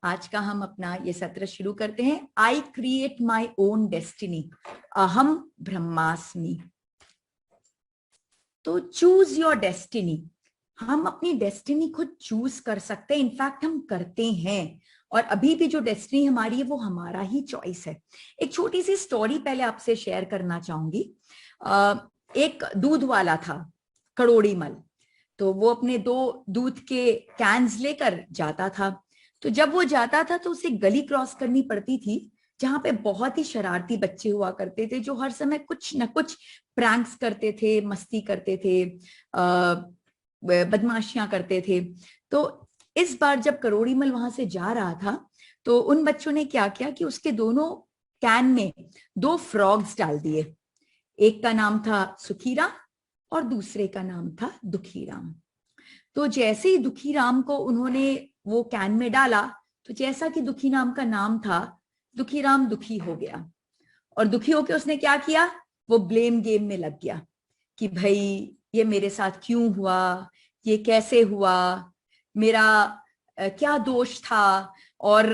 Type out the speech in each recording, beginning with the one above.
आज का हम अपना ये सत्र शुरू करते हैं। I create my own destiny, अहम ब्रह्मास्मि। तो चूज योर डेस्टिनी। हम अपनी डेस्टिनी खुद चूज कर सकते हैं, इनफैक्ट हम करते हैं। और अभी भी जो डेस्टिनी हमारी है वो हमारा ही चॉइस है। एक छोटी सी स्टोरी पहले आपसे शेयर करना चाहूंगी। एक दूध वाला था, करोड़ीमल। तो वो अपने 2 दूध के कैन्स लेकर जाता था। तो जब वो जाता था तो उसे गली क्रॉस करनी पड़ती थी, जहां पे बहुत ही शरारती बच्चे हुआ करते थे, जो हर समय कुछ न कुछ प्रैंक्स करते थे, मस्ती करते थे, बदमाशियां करते थे। तो इस बार जब करोड़ीमल वहां से जा रहा था, तो उन बच्चों ने क्या किया कि उसके दोनों कैन में 2 फ्रॉग्स डाल दिए। एक का नाम था सुखीराम और दूसरे का नाम था दुखीराम। तो जैसे ही दुखीराम को उन्होंने वो कैन में डाला, तो जैसा कि दुखीराम का नाम था, दुखीराम दुखी हो गया। और दुखी होकर उसने क्या किया, वो ब्लेम गेम में लग गया कि भाई ये मेरे साथ क्यों हुआ, ये कैसे हुआ, मेरा क्या दोष था। और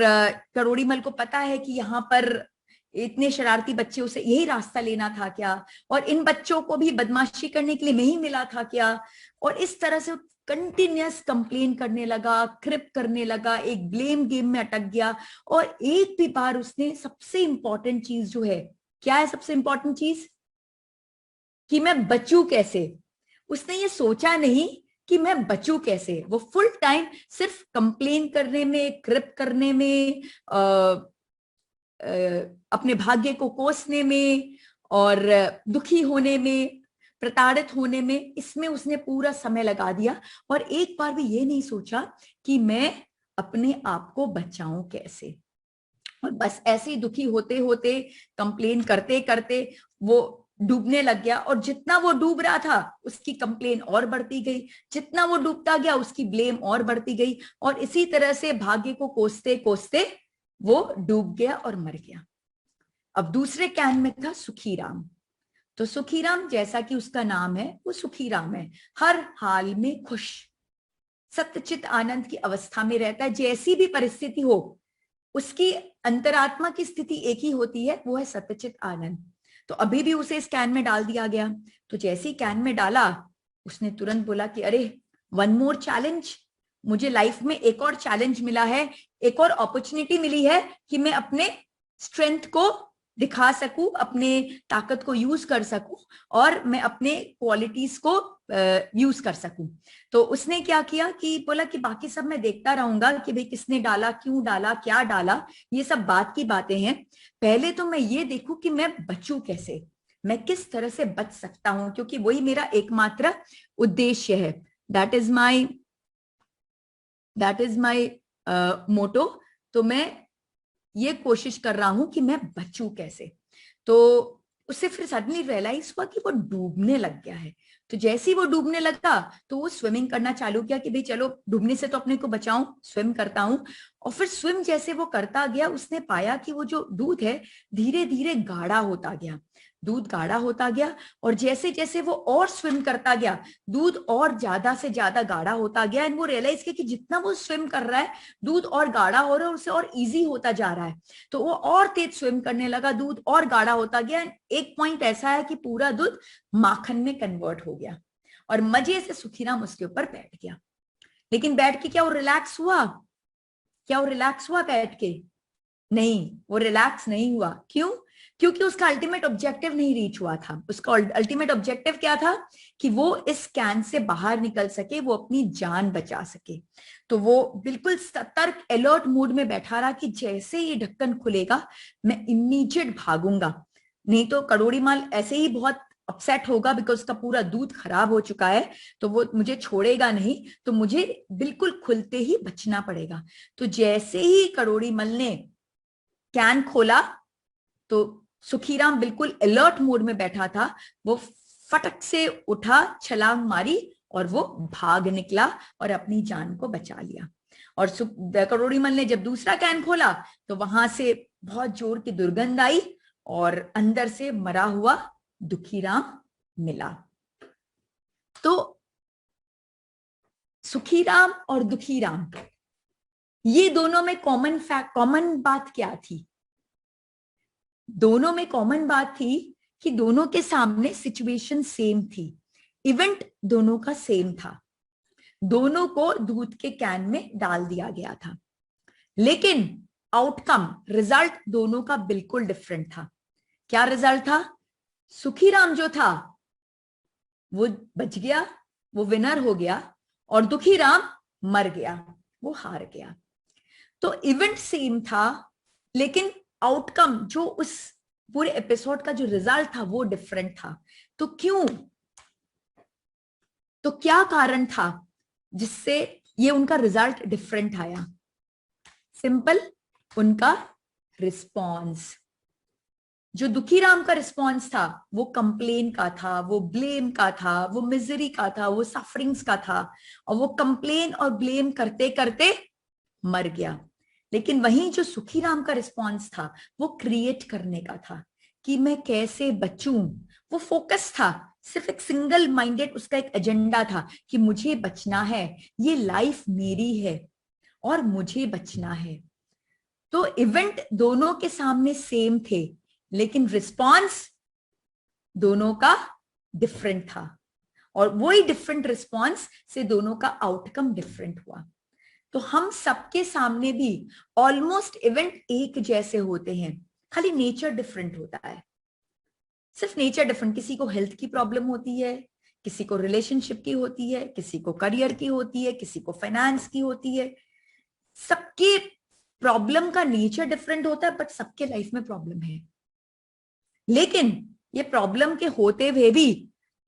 करोड़ीमल को पता है कि यहाँ पर इतने शरारती बच्चे, उसे यही रास्ता लेना था क्या, और इन बच्चों को भी बदमाशी करने के लिए नहीं मिला था क्या। और इस तरह से कंटिन्यूअस कंप्लेन करने लगा, क्रिप करने लगा, एक ब्लेम गेम में अटक गया। और एक भी बार उसने सबसे इंपॉर्टेंट चीज जो है, क्या है सबसे इंपॉर्टेंट चीज, कि मैं बचूं कैसे, उसने ये सोचा नहीं कि मैं बचूं कैसे। वो फुल टाइम सिर्फ कंप्लेन करने में, क्रिप करने में, अपने भाग्य को कोसने में और दुखी होने में, प्रताड़ित होने में, इसमें उसने पूरा समय लगा दिया। और एक बार भी ये नहीं सोचा कि मैं अपने आप को बचाऊं कैसे। और बस ऐसे ही दुखी होते होते, कंप्लेन करते करते वो डूबने लग गया। और जितना वो डूब रहा था उसकी कंप्लेन और बढ़ती गई, जितना वो डूबता गया उसकी ब्लेम और बढ़ती गई। और इसी तरह से भाग्य को कोसते कोसते वो डूब गया और मर गया। अब दूसरे कैन में था सुखीराम। तो सुखीराम, जैसा कि उसका नाम है, वो सुखीराम है, हर हाल में खुश, सत्यचित आनंद की अवस्था में रहता है। जैसी भी परिस्थिति हो, उसकी अंतरात्मा की स्थिति एक ही होती है, वो है सत्यचित आनंद। तो अभी भी उसे इस कैन में डाल दिया गया। तो जैसे ही कैन में डाला, उसने तुरंत बोला कि अरे, वन मोर चैलेंज, मुझे लाइफ में एक और चैलेंज मिला है, एक और अपॉर्चुनिटी मिली है कि मैं अपने स्ट्रेंथ को दिखा सकूं, अपने ताकत को यूज कर सकूं, और मैं अपने क्वालिटीज को यूज कर सकूं। तो उसने क्या किया कि बोला कि बाकी सब मैं देखता रहूंगा कि भाई किसने डाला, क्यों डाला, क्या डाला, ये सब बात की बातें हैं। पहले तो मैं ये देखूं कि मैं बचूं कैसे, मैं किस तरह से बच सकता हूं, क्योंकि वही मेरा एकमात्र उद्देश्य है। दैट इज माई मोटो। तो मैं ये कोशिश कर रहा हूं कि मैं बचूं कैसे। तो उससे फिर सडनली रियलाइज हुआ कि वो डूबने लग गया है। तो जैसे ही वो डूबने लगा, तो वो स्विमिंग करना चालू किया कि भाई चलो, डूबने से तो अपने को बचाऊं, स्विम करता हूं। और फिर स्विम जैसे वो करता गया, उसने पाया कि वो जो दूध है धीरे धीरे गाढ़ा होता गया, दूध गाढ़ा होता गया। और जैसे जैसे वो और स्विम करता गया, दूध और ज्यादा से ज्यादा गाढ़ा होता गया। एंड वो रियलाइज किया कि जितना वो स्विम कर रहा है, दूध और गाढ़ा हो रहा है, उसे और इजी होता जा रहा है। तो वो और तेज स्विम करने लगा, दूध और गाढ़ा होता गया। एक पॉइंट ऐसा है कि पूरा दूध माखन में कन्वर्ट हो गया, और मजे से सुखीराम उसके ऊपर बैठ गया। लेकिन बैठ के क्या वो रिलैक्स हुआ? क्या वो रिलैक्स हुआ बैठ के? नहीं, वो रिलैक्स नहीं हुआ। क्यों? क्योंकि उसका अल्टीमेट ऑब्जेक्टिव नहीं रीच हुआ था। उसका अल्टीमेट ऑब्जेक्टिव क्या था? कि वो इस कैन से बाहर निकल सके, वो अपनी जान बचा सके। तो वो बिल्कुल सतर्क, अलर्ट मूड में बैठा रहा कि जैसे ये ढक्कन खुलेगा मैं इमीडिएट भागूंगा, नहीं तो करोड़ीमल ऐसे ही बहुत अपसेट होगा, बिकॉज उसका पूरा दूध खराब हो चुका है, तो वो मुझे छोड़ेगा नहीं। तो मुझे बिल्कुल खुलते ही बचना पड़ेगा। तो जैसे ही करोड़ीमल ने कैन खोला, तो सुखीराम बिल्कुल अलर्ट मोड में बैठा था। वो फटक से उठा, छलांग मारी, और वो भाग निकला और अपनी जान को बचा लिया। और करोड़ीमल ने जब दूसरा कैन खोला, तो वहां से बहुत जोर की दुर्गंध आई, और अंदर से मरा हुआ दुखीराम मिला। तो सुखीराम और दुखीराम ये दोनों में कॉमन बात क्या थी? दोनों में कॉमन बात थी कि दोनों के सामने सिचुएशन सेम थी, इवेंट दोनों का सेम था, दोनों को दूध के कैन में डाल दिया गया था, लेकिन आउटकम, रिजल्ट दोनों का बिल्कुल डिफरेंट था। क्या रिजल्ट था? सुखीराम जो था वो बच गया, वो विनर हो गया, और दुखीराम मर गया, वो हार गया। तो इवेंट सेम था, लेकिन आउटकम, जो उस पूरे एपिसोड का जो रिजल्ट था वो डिफरेंट था। तो क्यों? तो क्या कारण था जिससे ये उनका रिजल्ट डिफरेंट आया? सिंपल, उनका रिस्पॉन्स। जो दुखीराम का रिस्पॉन्स था वो कंप्लेन का था, वो ब्लेम का था, वो मिजरी का था, वो सफरिंग्स का था, और वो कंप्लेन और ब्लेम करते करते मर गया। लेकिन वहीं जो सुखीराम का रिस्पॉन्स था वो क्रिएट करने का था कि मैं कैसे बचूं। वो फोकस था, सिर्फ एक सिंगल माइंडेड, उसका एक एजेंडा था कि मुझे बचना है, ये लाइफ मेरी है और मुझे बचना है। तो इवेंट दोनों के सामने सेम थे, लेकिन रिस्पॉन्स दोनों का डिफरेंट था, और वही डिफरेंट रिस्पॉन्स से दोनों का आउटकम डिफरेंट हुआ। तो हम सबके सामने भी ऑलमोस्ट इवेंट एक जैसे होते हैं, खाली नेचर डिफरेंट होता है, सिर्फ नेचर डिफरेंट। किसी को हेल्थ की प्रॉब्लम होती है, किसी को रिलेशनशिप की होती है, किसी को करियर की होती है, किसी को फाइनेंस की होती है। सबके प्रॉब्लम का नेचर डिफरेंट होता है, बट सबके लाइफ में प्रॉब्लम है। लेकिन ये प्रॉब्लम के होते हुए भी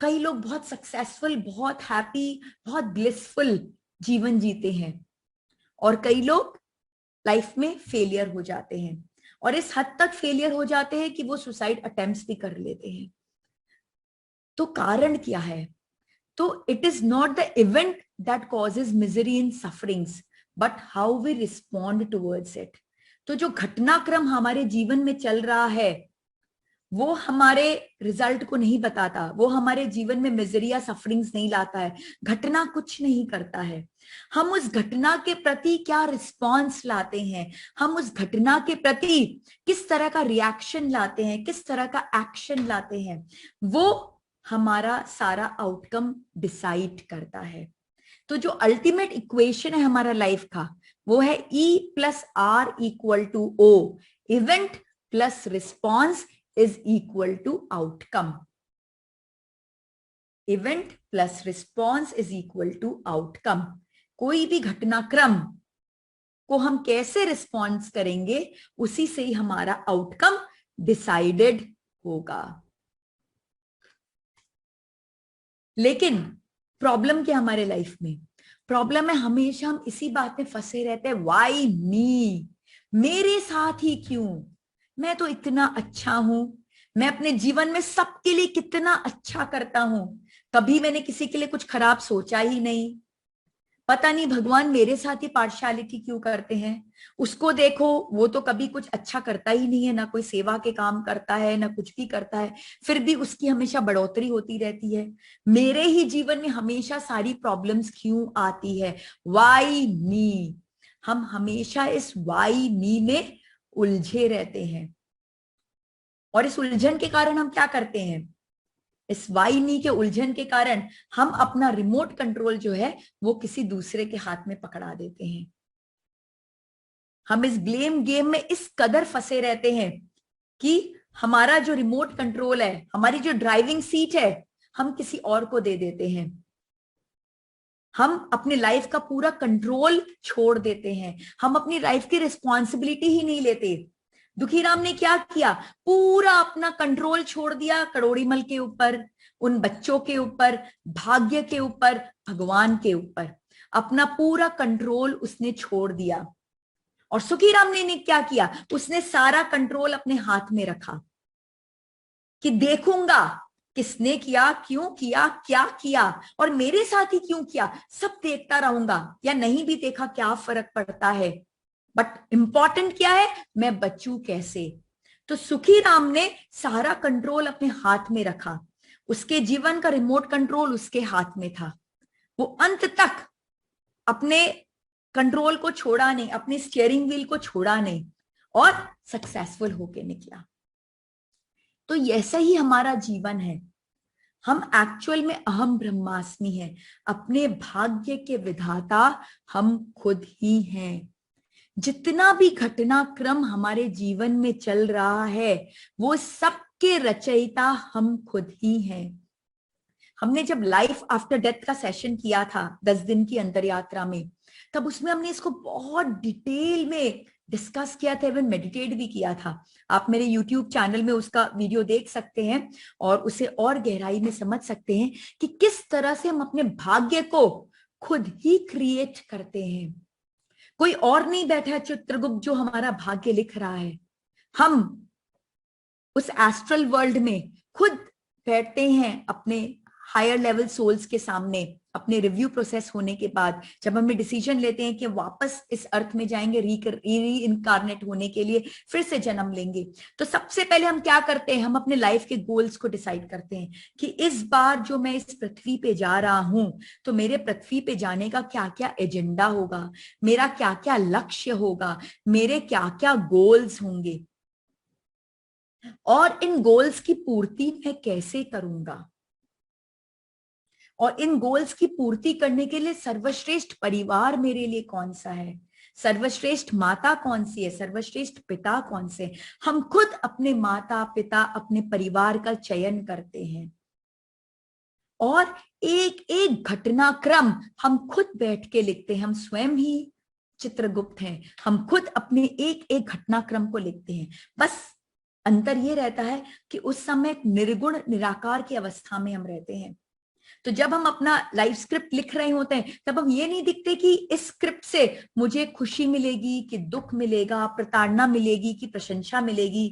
कई लोग बहुत सक्सेसफुल, बहुत हैप्पी, बहुत ब्लिसफुल जीवन जीते हैं, और कई लोग लाइफ में फेलियर हो जाते हैं, और इस हद तक फेलियर हो जाते हैं कि वो सुसाइड अटेम्प्ट्स भी कर लेते हैं। तो कारण क्या है? तो it is not the event that causes misery and sufferings, but how we respond towards it. तो जो घटनाक्रम हमारे जीवन में चल रहा है वो हमारे रिजल्ट को नहीं बताता, वो हमारे जीवन में मिजरी या सफरिंग्स नहीं लाता है, घटना कुछ नहीं करता है। हम उस घटना के प्रति क्या रिस्पॉन्स लाते हैं, हम उस घटना के प्रति किस तरह का रिएक्शन लाते हैं, किस तरह का एक्शन लाते हैं, वो हमारा सारा आउटकम डिसाइड करता है। तो जो अल्टीमेट इक्वेशन है हमारा लाइफ का वो है E+R=O, event plus response is equal to outcome. Event plus response is equal to outcome. कोई भी घटनाक्रम को हम कैसे रिस्पॉन्स करेंगे उसी से ही हमारा आउटकम डिसाइडेड होगा। लेकिन प्रॉब्लम क्या हमारे लाइफ में? प्रॉब्लम है हमेशा हम इसी बात में फंसे रहते हैं, वाई मी, मेरे साथ ही क्यों, मैं तो इतना अच्छा हूं, मैं अपने जीवन में सबके लिए कितना अच्छा करता हूं, कभी मैंने किसी के लिए कुछ खराब सोचा ही नहीं, पता नहीं भगवान मेरे साथ ही पार्शियलिटी क्यों करते हैं, उसको देखो वो तो कभी कुछ अच्छा करता ही नहीं है, ना कोई सेवा के काम करता है, ना कुछ भी करता है, फिर भी उसकी हमेशा बढ़ोतरी होती रहती है, मेरे ही जीवन में हमेशा सारी प्रॉब्लम्स क्यों आती है, वाई मी। हम हमेशा इस वाई मी में उलझे रहते हैं, और इस उलझन के कारण हम क्या करते हैं, इस वाई नी के उलझन के कारण हम अपना रिमोट कंट्रोल जो है वो किसी दूसरे के हाथ में पकड़ा देते हैं। हम इस ब्लेम गेम में इस कदर फंसे रहते हैं कि हमारा जो रिमोट कंट्रोल है, हमारी जो ड्राइविंग सीट है, हम किसी और को दे देते हैं, हम अपनी लाइफ का पूरा कंट्रोल छोड़ देते हैं, हम अपनी लाइफ की रिस्पॉन्सिबिलिटी ही नहीं लेते। दुखीराम ने क्या किया, पूरा अपना कंट्रोल छोड़ दिया करोड़ीमल के ऊपर, उन बच्चों के ऊपर, भाग्य के ऊपर, भगवान के ऊपर, अपना पूरा कंट्रोल उसने छोड़ दिया। और सुखीराम ने क्या किया, उसने सारा कंट्रोल अपने हाथ में रखा कि देखूंगा किसने किया, क्यों किया, क्या किया, और मेरे साथ ही क्यों किया, सब देखता रहूंगा, या नहीं भी देखा क्या फर्क पड़ता है, बट इंपॉर्टेंट क्या है, मैं बचूं कैसे। तो सुखीराम ने सारा कंट्रोल अपने हाथ में रखा, उसके जीवन का रिमोट कंट्रोल उसके हाथ में था, वो अंत तक अपने कंट्रोल को छोड़ा नहीं, अपने स्टीयरिंग व्हील को छोड़ा नहीं और सक्सेसफुल होके निकला। तो ऐसा ही हमारा जीवन है। हम एक्चुअल में अहम ब्रह्मास्मि हैं, अपने भाग्य के विधाता हम खुद ही हैं। जितना भी घटनाक्रम हमारे जीवन में चल रहा है वो सबके रचयिता हम खुद ही हैं। हमने जब लाइफ आफ्टर डेथ का सेशन किया था 10 दिन की अंतर यात्रा में, तब उसमें हमने इसको बहुत डिटेल में डिस्कस किया था, इवन मेडिटेट भी किया था। आप मेरे YouTube चैनल में उसका वीडियो देख सकते हैं और उसे और गहराई में समझ सकते हैं कि किस तरह से हम अपने भाग्य को खुद ही क्रिएट करते हैं। कोई और नहीं बैठा है चित्रगुप्त जो हमारा भाग्य लिख रहा है। हम उस एस्ट्रल वर्ल्ड में खुद बैठते हैं अपने हायर लेवल सोल्स के सामने, अपने रिव्यू प्रोसेस होने के बाद जब हम डिसीजन लेते हैं कि वापस इस अर्थ में जाएंगे री इनकारनेट होने के लिए, फिर से जन्म लेंगे, तो सबसे पहले हम क्या करते हैं, हम अपने लाइफ के गोल्स को डिसाइड करते हैं कि इस बार जो मैं इस पृथ्वी पे जा रहा हूं तो मेरे पृथ्वी पे जाने का क्या क्या एजेंडा होगा, मेरा क्या क्या लक्ष्य होगा, मेरे क्या क्या गोल्स होंगे और इन गोल्स की पूर्ति मैं कैसे करूंगा। और इन गोल्स की पूर्ति करने के लिए सर्वश्रेष्ठ परिवार मेरे लिए कौन सा है, सर्वश्रेष्ठ माता कौन सी है, सर्वश्रेष्ठ पिता कौन से। हम खुद अपने माता पिता अपने परिवार का चयन करते हैं और एक एक घटनाक्रम हम खुद बैठ के लिखते हैं। हम स्वयं ही चित्रगुप्त हैं, हम खुद अपने एक एक घटनाक्रम को लिखते हैं। बस अंतर ये रहता है कि उस समय निर्गुण निराकार की अवस्था में हम रहते हैं। तो जब हम अपना लाइफ स्क्रिप्ट लिख रहे होते हैं तब हम ये नहीं दिखते कि इस स्क्रिप्ट से मुझे खुशी मिलेगी कि दुख मिलेगा, प्रताड़ना मिलेगी कि प्रशंसा मिलेगी,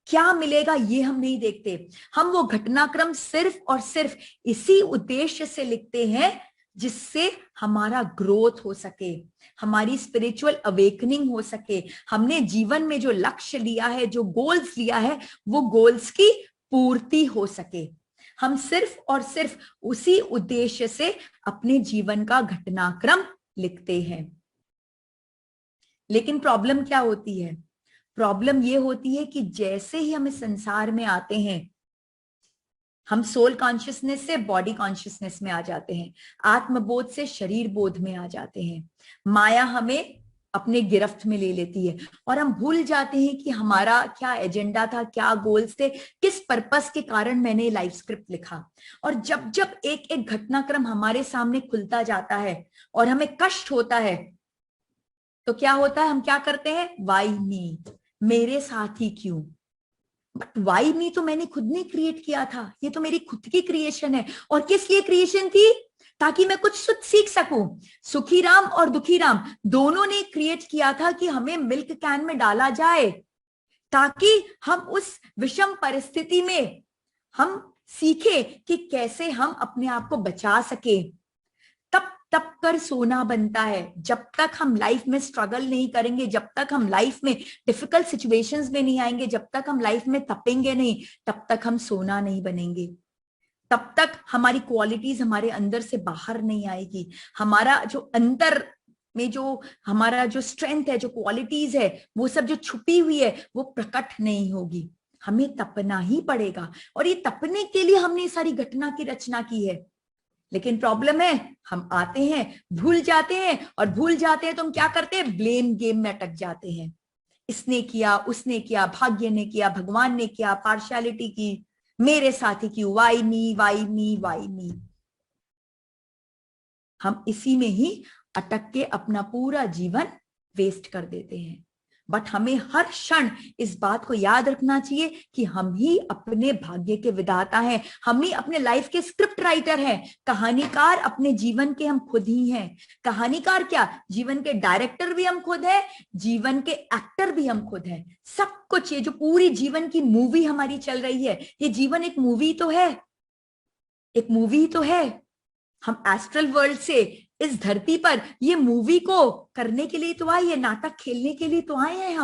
क्या मिलेगा ये हम नहीं देखते। हम वो घटनाक्रम सिर्फ और सिर्फ इसी उद्देश्य से लिखते हैं जिससे हमारा ग्रोथ हो सके, हमारी स्पिरिचुअल अवेकनिंग हो सके, हमने जीवन में जो लक्ष्य लिया है, जो गोल्स लिया है, वो गोल्स की पूर्ति हो सके। हम सिर्फ और सिर्फ उसी उद्देश्य से अपने जीवन का घटनाक्रम लिखते हैं। लेकिन प्रॉब्लम क्या होती है, प्रॉब्लम ये होती है कि जैसे ही हम इस संसार में आते हैं हम सोल कॉन्शियसनेस से बॉडी कॉन्शियसनेस में आ जाते हैं, आत्मबोध से शरीर बोध में आ जाते हैं। माया हमें अपने गिरफ्त में ले लेती है और हम भूल जाते हैं कि हमारा क्या एजेंडा था, क्या गोल्स थे, किस पर्पस के कारण मैंने लाइफ स्क्रिप्ट लिखा। और जब जब एक एक घटनाक्रम हमारे सामने खुलता जाता है और हमें कष्ट होता है तो क्या होता है, हम क्या करते हैं, वाई मी, मेरे साथ ही क्यों। बट वाई मी तो मैंने खुद ने क्रिएट किया था, ये तो मेरी खुद की क्रिएशन है। और किस लिए क्रिएशन थी, ताकि मैं कुछ सीख सकूं। सुखी राम और दुखी राम दोनों ने क्रिएट किया था कि हमें मिल्क कैन में डाला जाए ताकि हम उस विषम परिस्थिति में हम सीखे कि कैसे हम अपने आप को बचा सके। तब तप कर सोना बनता है। जब तक हम लाइफ में स्ट्रगल नहीं करेंगे, जब तक हम लाइफ में डिफिकल्ट सिचुएशंस में नहीं आएंगे, जब तक हम लाइफ में तपेंगे नहीं, तब तक हम सोना नहीं बनेंगे, तब तक हमारी क्वालिटीज हमारे अंदर से बाहर नहीं आएगी। हमारा जो अंदर में जो हमारा जो स्ट्रेंथ है, जो क्वालिटीज है, वो सब जो छुपी हुई है वो प्रकट नहीं होगी। हमें तपना ही पड़ेगा और ये तपने के लिए हमने सारी घटना की रचना की है। लेकिन प्रॉब्लम है, हम आते हैं, भूल जाते हैं, और भूल जाते हैं तो हम क्या करते हैं, ब्लेम गेम में अटक जाते हैं। इसने किया, उसने किया, भाग्य ने किया, भगवान ने किया, पार्शियलिटी की, मेरे साथ ही क्यों, why me why me why me. हम इसी में ही अटक के अपना पूरा जीवन वेस्ट कर देते हैं। बट हमें हर क्षण इस बात को याद रखना चाहिए कि हम ही अपने भाग्य के विधाता हैं, हम ही अपने लाइफ के स्क्रिप्ट राइटर हैं। कहानीकार अपने जीवन के हम खुद ही हैं। कहानीकार क्या, जीवन के डायरेक्टर भी हम खुद हैं, जीवन के एक्टर भी हम खुद हैं। सब कुछ, ये जो पूरी जीवन की मूवी हमारी चल रही है, ये जीवन एक मूवी तो है, एक मूवी तो है। हम एस्ट्रल वर्ल्ड से इस धरती पर ये मूवी को करने के लिए तो आए, ये नाटक खेलने के लिए तो आए हैं।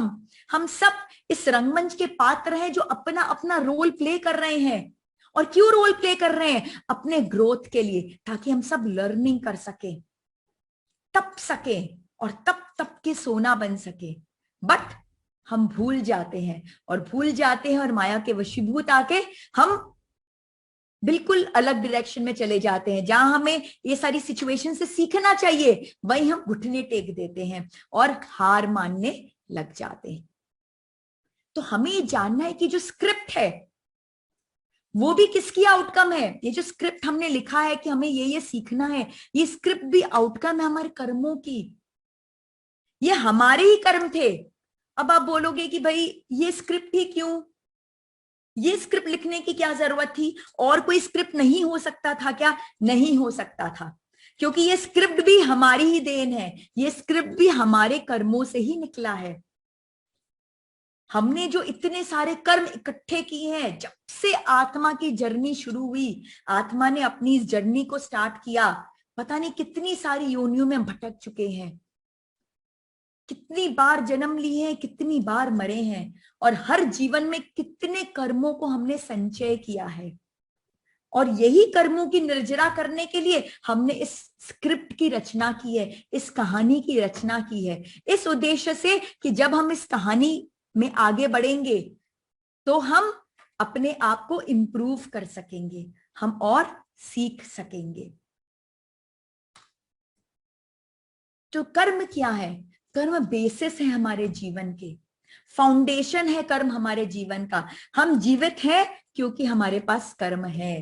हम सब इस रंगमंच के पात्र हैं जो अपना अपना रोल प्ले कर रहे हैं। और क्यों रोल प्ले कर रहे हैं, अपने ग्रोथ के लिए, ताकि हम सब लर्निंग कर सके, तप सके, और तप तप के सोना बन सके। बट हम भूल जाते हैं और माया के वशीभूत आके हम बिल्कुल अलग डायरेक्शन में चले जाते हैं। जहां हमें ये सारी सिचुएशन से सीखना चाहिए, वहीं हम घुटने टेक देते हैं और हार मानने लग जाते हैं। तो हमें ये जानना है कि जो स्क्रिप्ट है वो भी किसकी आउटकम है। ये जो स्क्रिप्ट हमने लिखा है कि हमें ये सीखना है, ये स्क्रिप्ट भी आउटकम है हमारे कर्मों की। ये हमारे ही कर्म थे। अब आप बोलोगे कि भाई ये स्क्रिप्ट ही क्यों, ये स्क्रिप्ट लिखने की क्या जरूरत थी, और कोई स्क्रिप्ट नहीं हो सकता था क्या? नहीं हो सकता था, क्योंकि ये स्क्रिप्ट भी हमारी ही देन है, ये स्क्रिप्ट भी हमारे कर्मों से ही निकला है। हमने जो इतने सारे कर्म इकट्ठे किए हैं, जब से आत्मा की जर्नी शुरू हुई, आत्मा ने अपनी इस जर्नी को स्टार्ट किया, पता नहीं कितनी सारी योनियों में हम भटक चुके हैं, कितनी बार जन्म लिए हैं, कितनी बार मरे हैं, और हर जीवन में कितने कर्मों को हमने संचय किया है। और यही कर्मों की निर्जरा करने के लिए हमने इस स्क्रिप्ट की रचना की है, इस कहानी की रचना की है, इस उद्देश्य से कि जब हम इस कहानी में आगे बढ़ेंगे तो हम अपने आप को इंप्रूव कर सकेंगे, हम और सीख सकेंगे। तो कर्म क्या है? कर्म बेसिस है हमारे जीवन के, फाउंडेशन है कर्म हमारे जीवन का। हम जीवित हैं क्योंकि हमारे पास कर्म है,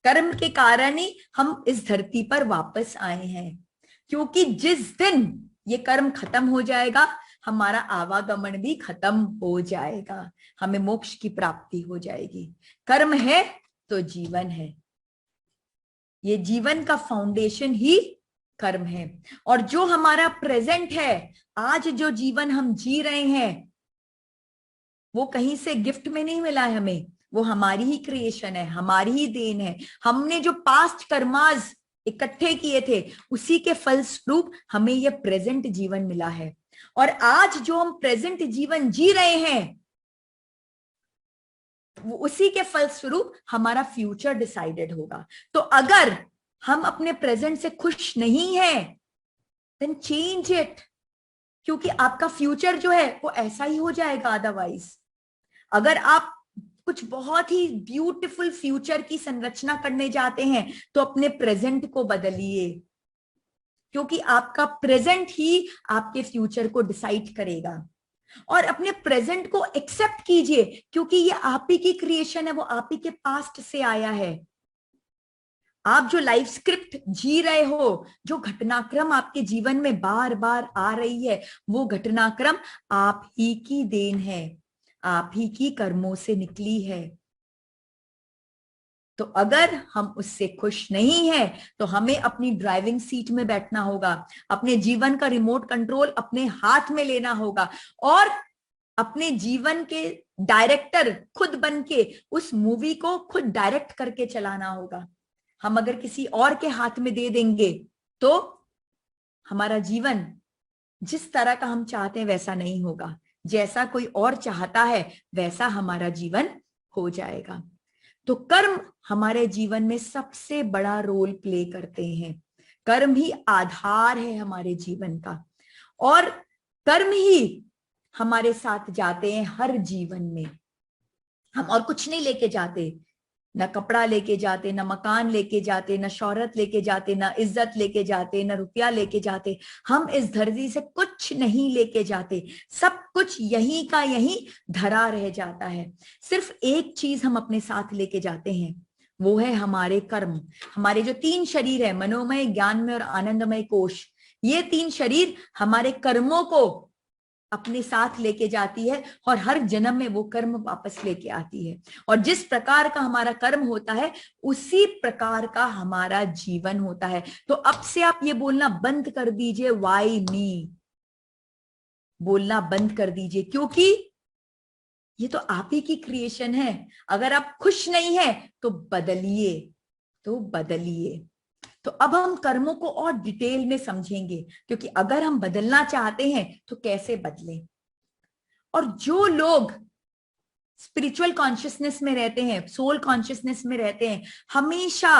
कर्म के कारण ही हम इस धरती पर वापस आए हैं। क्योंकि जिस दिन ये कर्म खत्म हो जाएगा, हमारा आवागमन भी खत्म हो जाएगा, हमें मोक्ष की प्राप्ति हो जाएगी। कर्म है तो जीवन है, ये जीवन का फाउंडेशन ही कर्म है। और जो हमारा प्रेजेंट है, आज जो जीवन हम जी रहे हैं, वो कहीं से गिफ्ट में नहीं मिला है हमें, वो हमारी ही क्रिएशन है, हमारी ही देन है। हमने जो पास्ट कर्मास इकट्ठे किए थे, उसी के फलस्वरूप हमें यह प्रेजेंट जीवन मिला है। और आज जो हम प्रेजेंट जीवन जी रहे हैं, वो उसी के फलस्वरूप हमारा फ्यूचर डिसाइडेड होगा। तो अगर हम अपने प्रेजेंट से खुश नहीं हैं, देन चेंज इट, क्योंकि आपका फ्यूचर जो है वो ऐसा ही हो जाएगा। अदरवाइज अगर आप कुछ बहुत ही ब्यूटीफुल फ्यूचर की संरचना करने जाते हैं, तो अपने प्रेजेंट को बदलिए, क्योंकि आपका प्रेजेंट ही आपके फ्यूचर को डिसाइड करेगा। और अपने प्रेजेंट को एक्सेप्ट कीजिए, क्योंकि ये आप ही की क्रिएशन है, वो आप ही के पास्ट से आया है। आप जो लाइफ स्क्रिप्ट जी रहे हो, जो घटनाक्रम आपके जीवन में बार बार आ रही है, वो घटनाक्रम आप ही की देन है, आप ही की कर्मों से निकली है। तो अगर हम उससे खुश नहीं हैं, तो हमें अपनी ड्राइविंग सीट में बैठना होगा, अपने जीवन का रिमोट कंट्रोल अपने हाथ में लेना होगा, और अपने जीवन के डायरेक्टर खुद बन के उस मूवी को खुद डायरेक्ट करके चलाना होगा। हम अगर किसी और के हाथ में दे देंगे, तो हमारा जीवन जिस तरह का हम चाहते हैं वैसा नहीं होगा, जैसा कोई और चाहता है वैसा हमारा जीवन हो जाएगा। तो कर्म हमारे जीवन में सबसे बड़ा रोल प्ले करते हैं, कर्म ही आधार है हमारे जीवन का, और कर्म ही हमारे साथ जाते हैं हर जीवन में। हम और कुछ नहीं लेके जाते, न कपड़ा लेके जाते, न मकान लेके जाते, न शोहरत लेके जाते, न इज्जत लेके जाते, न रुपया लेके जाते। हम इस धरती से कुछ नहीं लेके जाते, सब कुछ यहीं का यहीं धरा रह जाता है। सिर्फ एक चीज हम अपने साथ लेके जाते हैं, वो है हमारे कर्म। हमारे जो 3 शरीर है, मनोमय, ज्ञानमय और आनंदमय कोश, ये 3 शरीर हमारे कर्मों को अपने साथ लेके जाती है, और हर जन्म में वो कर्म वापस लेके आती है। और जिस प्रकार का हमारा कर्म होता है, उसी प्रकार का हमारा जीवन होता है। तो अब से आप ये बोलना बंद कर दीजिए, वाई मी, बोलना बंद कर दीजिए, क्योंकि ये तो आप ही की क्रिएशन है। अगर आप खुश नहीं है तो बदलिए, तो बदलिए। तो अब हम कर्मों को और डिटेल में समझेंगे, क्योंकि अगर हम बदलना चाहते हैं तो कैसे बदलें। और जो लोग स्पिरिचुअल कॉन्शियसनेस में रहते हैं, सोल कॉन्शियसनेस में रहते हैं, हमेशा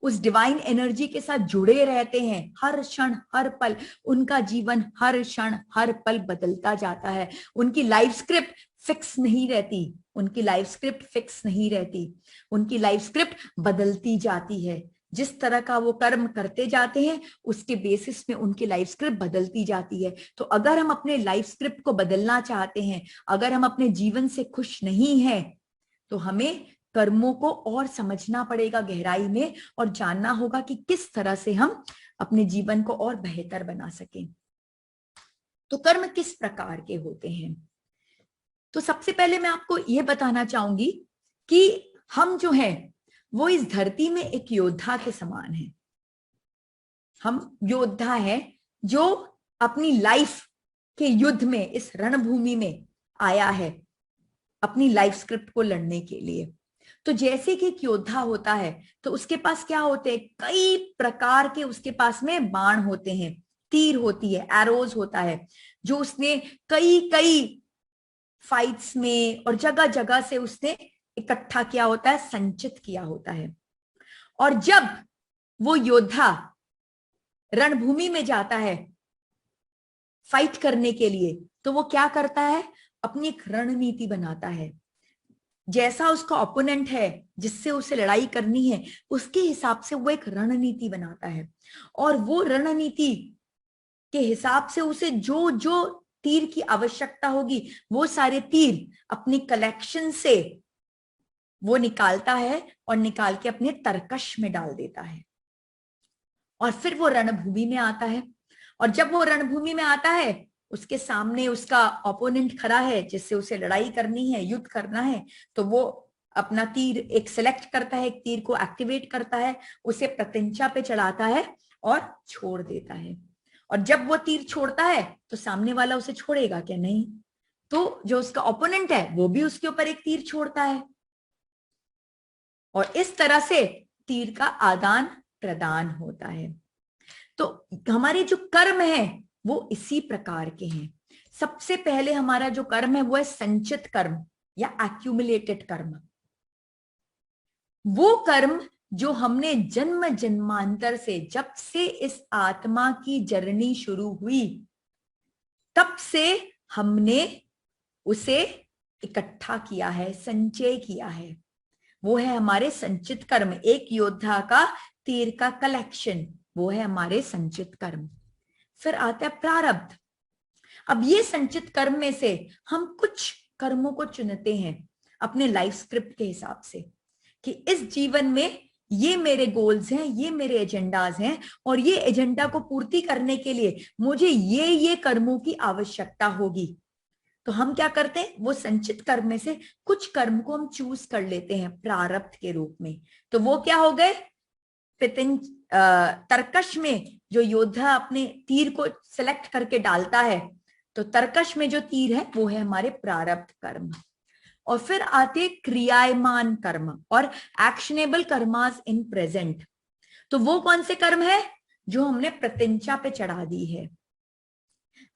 उस डिवाइन एनर्जी के साथ जुड़े रहते हैं, हर क्षण हर पल उनका जीवन हर क्षण हर पल बदलता जाता है। उनकी लाइफ स्क्रिप्ट फिक्स नहीं रहती, उनकी लाइफ स्क्रिप्ट फिक्स नहीं रहती, उनकी लाइफ स्क्रिप्ट बदलती जाती है। जिस तरह का वो कर्म करते जाते हैं उसके बेसिस में उनकी लाइफ स्क्रिप्ट बदलती जाती है। तो अगर हम अपने लाइफ स्क्रिप्ट को बदलना चाहते हैं, अगर हम अपने जीवन से खुश नहीं हैं, तो हमें कर्मों को और समझना पड़ेगा गहराई में, और जानना होगा कि किस तरह से हम अपने जीवन को और बेहतर बना सकें। तो कर्म किस प्रकार के होते हैं? तो सबसे पहले मैं आपको यह बताना चाहूंगी कि हम जो हैं वो इस धरती में एक योद्धा के समान हैं। हम योद्धा हैं जो अपनी लाइफ के युद्ध में इस रणभूमि में आया है अपनी लाइफ स्क्रिप्ट को लड़ने के लिए। तो जैसे कि एक योद्धा होता है तो उसके पास क्या होते हैं, कई प्रकार के उसके पास में बाण होते हैं, तीर होती है, एरोज होता है, जो उसने कई कई फाइट्स में और जगह जगह से उसने इकट्ठा किया होता है, संचित किया होता है। और जब वो योद्धा रणभूमि में जाता है फाइट करने के लिए, तो वो क्या करता है, अपनी एक रणनीति बनाता है। जैसा उसका ओपोनेंट है जिससे उसे लड़ाई करनी है, उसके हिसाब से वो एक रणनीति बनाता है, और वो रणनीति के हिसाब से उसे जो जो तीर की आवश्यकता होगी वो सारे तीर अपनी कलेक्शन से वो निकालता है और निकाल के अपने तरकश में डाल देता है, और फिर वो रणभूमि में आता है। और जब वो रणभूमि में आता है, उसके सामने उसका ओपोनेंट खड़ा है जिससे उसे लड़ाई करनी है, युद्ध करना है, तो वो अपना तीर एक सिलेक्ट करता है, एक तीर को एक्टिवेट करता है, उसे प्रत्यंचा पे चढ़ाता है और छोड़ देता है। और जब वो तीर छोड़ता है तो सामने वाला उसे छोड़ेगा क्या? नहीं। तो जो उसका ओपोनेंट है वो भी उसके ऊपर एक तीर छोड़ता है, और इस तरह से तीर का आदान प्रदान होता है। तो हमारे जो कर्म है वो इसी प्रकार के हैं। सबसे पहले हमारा जो कर्म है वो है संचित कर्म या एक्यूमुलेटेड कर्म। वो कर्म जो हमने जन्म जन्मांतर से, जब से इस आत्मा की जर्नी शुरू हुई तब से हमने उसे इकट्ठा किया है, संचय किया है, वो है हमारे संचित कर्म। एक योद्धा का तीर का कलेक्शन, वो है हमारे संचित कर्म। फिर आता है प्रारब्ध। अब ये संचित कर्म में से हम कुछ कर्मों को चुनते हैं अपने लाइफ स्क्रिप्ट के हिसाब से, कि इस जीवन में ये मेरे गोल्स हैं, ये मेरे एजेंडाज हैं, और ये एजेंडा को पूर्ति करने के लिए मुझे ये कर्मों की आवश्यकता होगी। तो हम क्या करते हैं, वो संचित कर्म में से कुछ कर्म को हम चूज कर लेते हैं प्रारब्ध के रूप में। तो वो क्या हो गए, तरकश में जो योद्धा अपने तीर को सिलेक्ट करके डालता है, तो तरकश में जो तीर है वो है हमारे प्रारब्ध कर्म। और फिर आते क्रियायमान कर्म और एक्शनेबल कर्मास इन प्रेजेंट। तो वो कौन से कर्म है, जो हमने प्रत्यंचा पे चढ़ा दी है।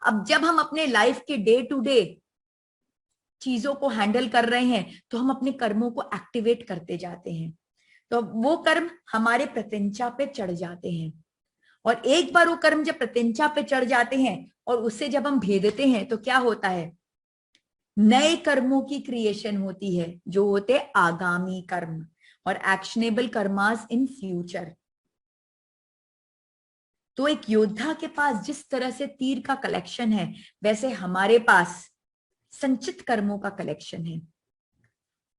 अब जब हम अपने लाइफ के डे टू डे चीजों को हैंडल कर रहे हैं तो हम अपने कर्मों को एक्टिवेट करते जाते हैं, तो वो कर्म हमारे प्रत्यंचा पे चढ़ जाते हैं। और एक बार वो कर्म जब प्रत्यंचा पे चढ़ जाते हैं और उससे जब हम भेदते हैं तो क्या होता है, नए कर्मों की क्रिएशन होती है, जो होते आगामी कर्म और एक्शनेबल कर्मास इन फ्यूचर। तो एक योद्धा के पास जिस तरह से तीर का कलेक्शन है, वैसे हमारे पास संचित कर्मों का कलेक्शन है।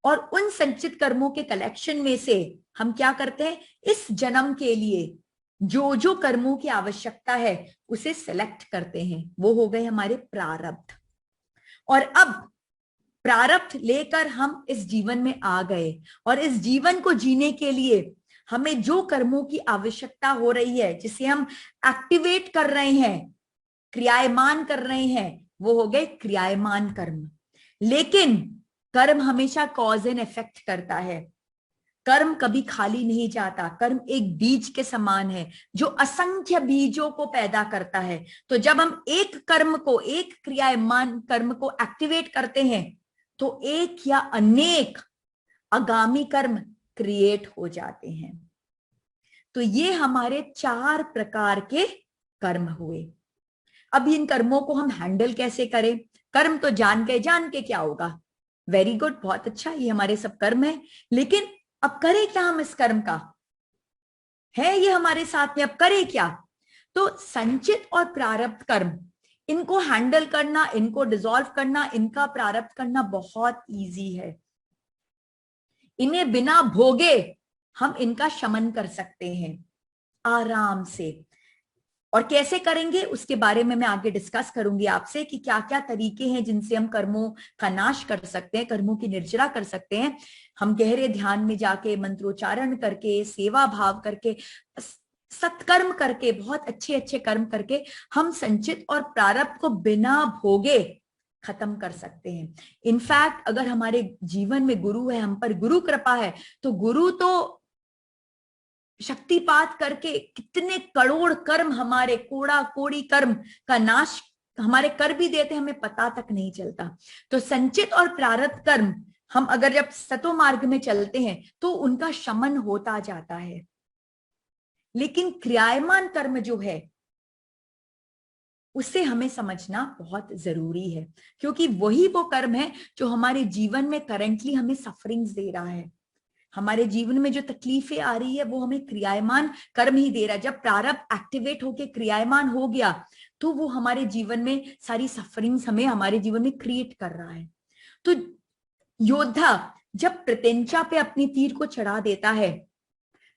और उन संचित कर्मों के कलेक्शन में से हम क्या करते हैं, इस जन्म के लिए जो जो कर्मों की आवश्यकता है उसे सेलेक्ट करते हैं, वो हो गए हमारे प्रारब्ध। और अब प्रारब्ध लेकर हम इस जीवन में आ गए, और इस जीवन को जीने के लिए हमें जो कर्मों की आवश्यकता हो रही है, जिसे हम एक्टिवेट कर रहे हैं, क्रियायमान कर रहे हैं, वो हो गए क्रियायमान कर्म। लेकिन कर्म हमेशा कॉज एंड इफेक्ट करता है, कर्म कभी खाली नहीं जाता। कर्म एक बीज के समान है जो असंख्य बीजों को पैदा करता है। तो जब हम एक कर्म को, एक क्रियायमान कर्म को एक्टिवेट करते हैं तो एक या अनेक आगामी कर्म क्रिएट हो जाते हैं। तो ये हमारे 4 प्रकार के कर्म हुए। अब इन कर्मों को हम हैंडल कैसे करें? कर्म तो जान के क्या होगा, वेरी गुड, बहुत अच्छा, ये हमारे सब कर्म है, लेकिन अब करें क्या हम इस कर्म का? है ये हमारे साथ में, अब करें क्या? तो संचित और प्रारब्ध कर्म, इनको हैंडल करना, इनको डिसॉल्व करना, इनका प्रारब्ध करना बहुत इजी है। इन्हें बिना भोगे हम इनका शमन कर सकते हैं आराम से। और कैसे करेंगे उसके बारे में मैं आगे डिस्कस करूंगी आपसे कि क्या क्या तरीके हैं जिनसे हम कर्मों का नाश कर सकते हैं, कर्मों की निर्जरा कर सकते हैं। हम गहरे ध्यान में जाके, मंत्रोच्चारण करके, सेवा भाव करके, सत्कर्म करके, बहुत अच्छे अच्छे कर्म करके हम संचित और प्रारब्ध को बिना भोगे खत्म कर सकते हैं। इनफैक्ट अगर हमारे जीवन में गुरु है, हम पर गुरु कृपा है, तो गुरु तो शक्तिपात करके कितने करोड़ कर्म, हमारे कोड़ा कोड़ी कर्म का नाश हमारे कर भी देते, हमें पता तक नहीं चलता। तो संचित और प्रारब्ध कर्म हम अगर जब सतो मार्ग में चलते हैं तो उनका शमन होता जाता है। लेकिन क्रियायमान कर्म जो है उसे हमें समझना बहुत जरूरी है, क्योंकि वही वो कर्म है जो हमारे जीवन में करंटली हमें सफरिंग्स दे रहा है। हमारे जीवन में जो तकलीफें आ रही है वो हमें क्रियायमान कर्म ही दे रहा है। जब प्रारब्ध एक्टिवेट होके क्रियायमान हो गया तो वो हमारे जीवन में सारी सफरिंग्स हमें हमारे जीवन में क्रिएट कर रहा है। तो योद्धा जब प्रत्यंचा पे अपनी तीर को चढ़ा देता है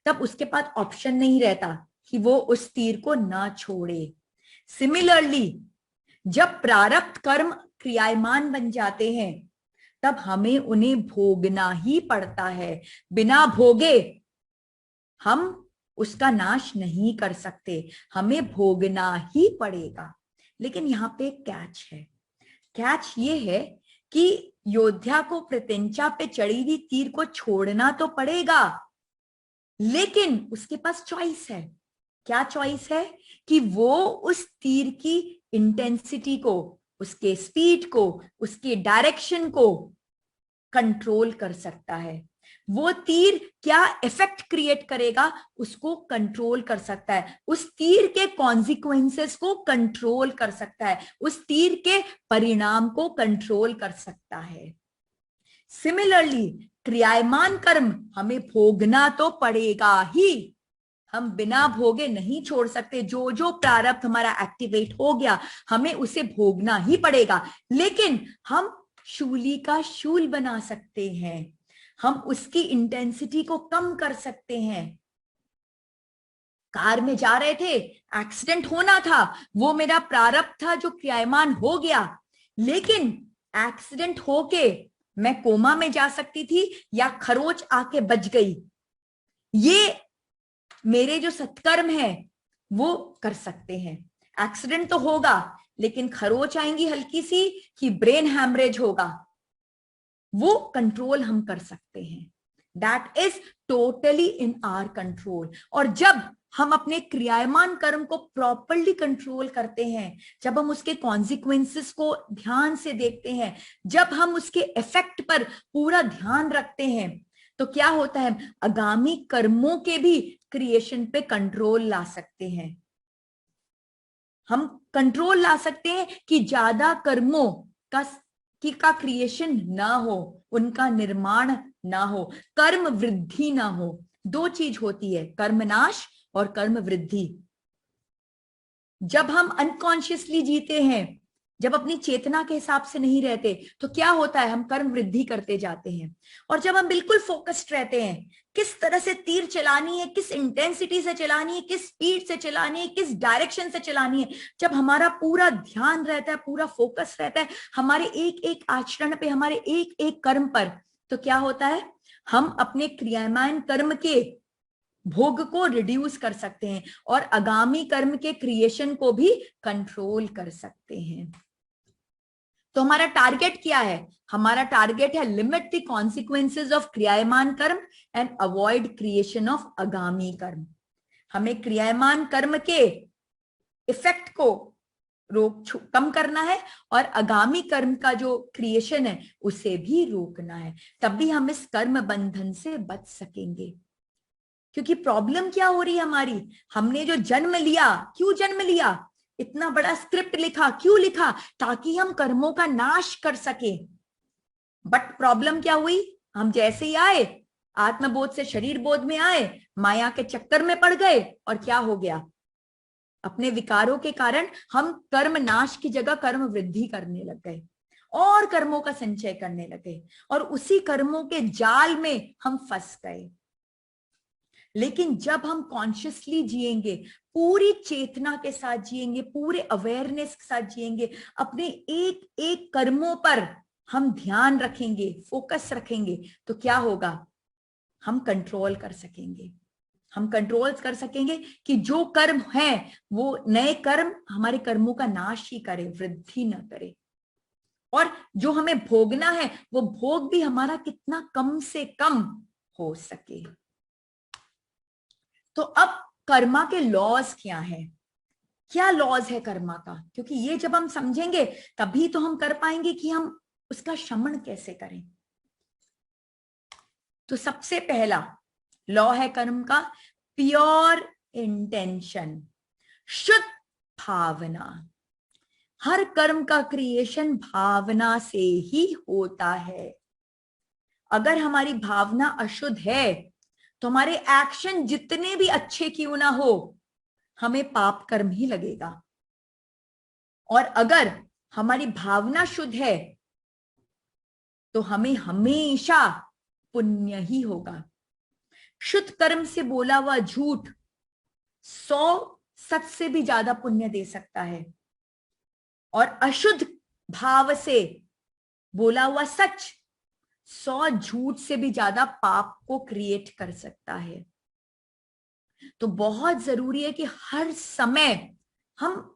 तब उसके पास ऑप्शन नहीं रहता कि वो उस तीर को ना छोड़े। सिमिलरली जब प्रारब्ध कर्म क्रियायमान बन जाते हैं तब हमें उन्हें भोगना ही पड़ता है। बिना भोगे हम उसका नाश नहीं कर सकते, हमें भोगना ही पड़ेगा। लेकिन यहां पे कैच है। कैच ये है कि योद्धा को प्रत्यंचा पे चढ़ी हुई तीर को छोड़ना तो पड़ेगा, लेकिन उसके पास चॉइस है। क्या चॉइस है? कि वो उस तीर की इंटेंसिटी को, उसके स्पीड को, उसके डायरेक्शन को कंट्रोल कर सकता है। वो तीर क्या इफेक्ट क्रिएट करेगा उसको कंट्रोल कर सकता है, उस तीर के कॉन्सिक्वेंसेस को कंट्रोल कर सकता है, उस तीर के परिणाम को कंट्रोल कर सकता है। सिमिलरली क्रियायमान कर्म हमें भोगना तो पड़ेगा ही, हम बिना भोगे नहीं छोड़ सकते। जो जो प्रारब्ध हमारा एक्टिवेट हो गया हमें उसे भोगना ही पड़ेगा। लेकिन हम शूली का शूल बना सकते हैं, हम उसकी इंटेंसिटी को कम कर सकते हैं। कार में जा रहे थे, एक्सीडेंट होना था, वो मेरा प्रारब्ध था जो क्रियायमान हो गया, लेकिन एक्सीडेंट होके मैं कोमा में जा सकती थी या खरोच आके बच गई। ये मेरे जो सत्कर्म है वो कर सकते हैं। एक्सीडेंट तो होगा लेकिन खरोच आएंगी हल्की सी कि ब्रेन हैमरेज होगा, वो कंट्रोल हम कर सकते हैं। That is totally in our control. और जब हम अपने क्रियायमान कर्म को प्रॉपरली कंट्रोल करते हैं, जब हम उसके कॉन्सिक्वेंसेस को ध्यान से देखते हैं, जब हम उसके इफेक्ट पर पूरा ध्यान रखते हैं, तो क्या होता है, आगामी कर्मों के भी क्रिएशन पे कंट्रोल ला सकते हैं। हम कंट्रोल ला सकते हैं कि ज्यादा कर्मों का क्रिएशन ना हो, उनका निर्माण ना हो, कर्म वृद्धि ना हो। दो चीज होती है, कर्म नाश और कर्म वृद्धि। जब हम अनकॉन्शियसली जीते हैं, जब अपनी चेतना के हिसाब से नहीं रहते, तो क्या होता है, हम कर्म वृद्धि करते जाते हैं। और जब हम बिल्कुल फोकस्ड रहते हैं, किस तरह से तीर चलानी है, किस इंटेंसिटी से चलानी है, किस स्पीड से चलानी है, किस डायरेक्शन से चलानी है, जब हमारा पूरा ध्यान रहता है, पूरा फोकस रहता है हमारे एक एक आचरण पे, हमारे एक एक कर्म पर, तो क्या होता है, हम अपने क्रियामान कर्म के भोग को रिड्यूस कर सकते हैं और आगामी कर्म के क्रिएशन को भी कंट्रोल कर सकते हैं। तो हमारा टारगेट क्या है? हमारा टारगेट है लिमिट द कॉन्सिक्वेंसेस ऑफ क्रियायमान कर्म एंड अवॉइड क्रिएशन ऑफ आगामी कर्म। हमें क्रियायमान कर्म के इफेक्ट को कम करना है और आगामी कर्म का जो क्रिएशन है उसे भी रोकना है, तभी हम इस कर्म बंधन से बच सकेंगे। क्योंकि प्रॉब्लम क्या हो रही है हमारी, हमने जो जन्म लिया, क्यों जन्म लिया, इतना बड़ा स्क्रिप्ट लिखा, क्यों लिखा, ताकि हम कर्मों का नाश कर सके। बट प्रॉब्लम क्या हुई, हम जैसे ही आए, आत्मबोध से शरीर बोध में आए, माया के चक्कर में पड़ गए, और क्या हो गया, अपने विकारों के कारण हम कर्म नाश की जगह कर्म वृद्धि करने लग गए और कर्मों का संचय करने लगे, और उसी कर्मों के जाल में हम फंस गए। लेकिन जब हम कॉन्शियसली जिएंगे, पूरी चेतना के साथ जिएंगे, पूरे अवेयरनेस के साथ जिएंगे, अपने एक एक कर्मों पर हम ध्यान रखेंगे, फोकस रखेंगे, तो क्या होगा, हम कंट्रोल कर सकेंगे। हम कंट्रोल कर सकेंगे कि जो कर्म है वो नए कर्म हमारे कर्मों का नाश ही करे, वृद्धि न करे। और जो हमें भोगना है वो भोग भी हमारा कितना कम से कम हो सके। तो अब कर्मा के लॉज क्या है, क्या लॉज है कर्मा का, क्योंकि ये जब हम समझेंगे तभी तो हम कर पाएंगे कि हम उसका शमन कैसे करें। तो सबसे पहला लॉ है कर्म का, प्योर इंटेंशन, शुद्ध भावना। हर कर्म का क्रिएशन भावना से ही होता है। अगर हमारी भावना अशुद्ध है तो हमारे एक्शन जितने भी अच्छे क्यों ना हो, हमें पाप कर्म ही लगेगा। और अगर हमारी भावना शुद्ध है तो हमें हमेशा पुण्य ही होगा। शुद्ध कर्म से बोला हुआ झूठ 100 सच से भी ज्यादा पुण्य दे सकता है, और अशुद्ध भाव से बोला हुआ सच 100 झूठ से भी ज्यादा पाप को क्रिएट कर सकता है। तो बहुत जरूरी है कि हर समय हम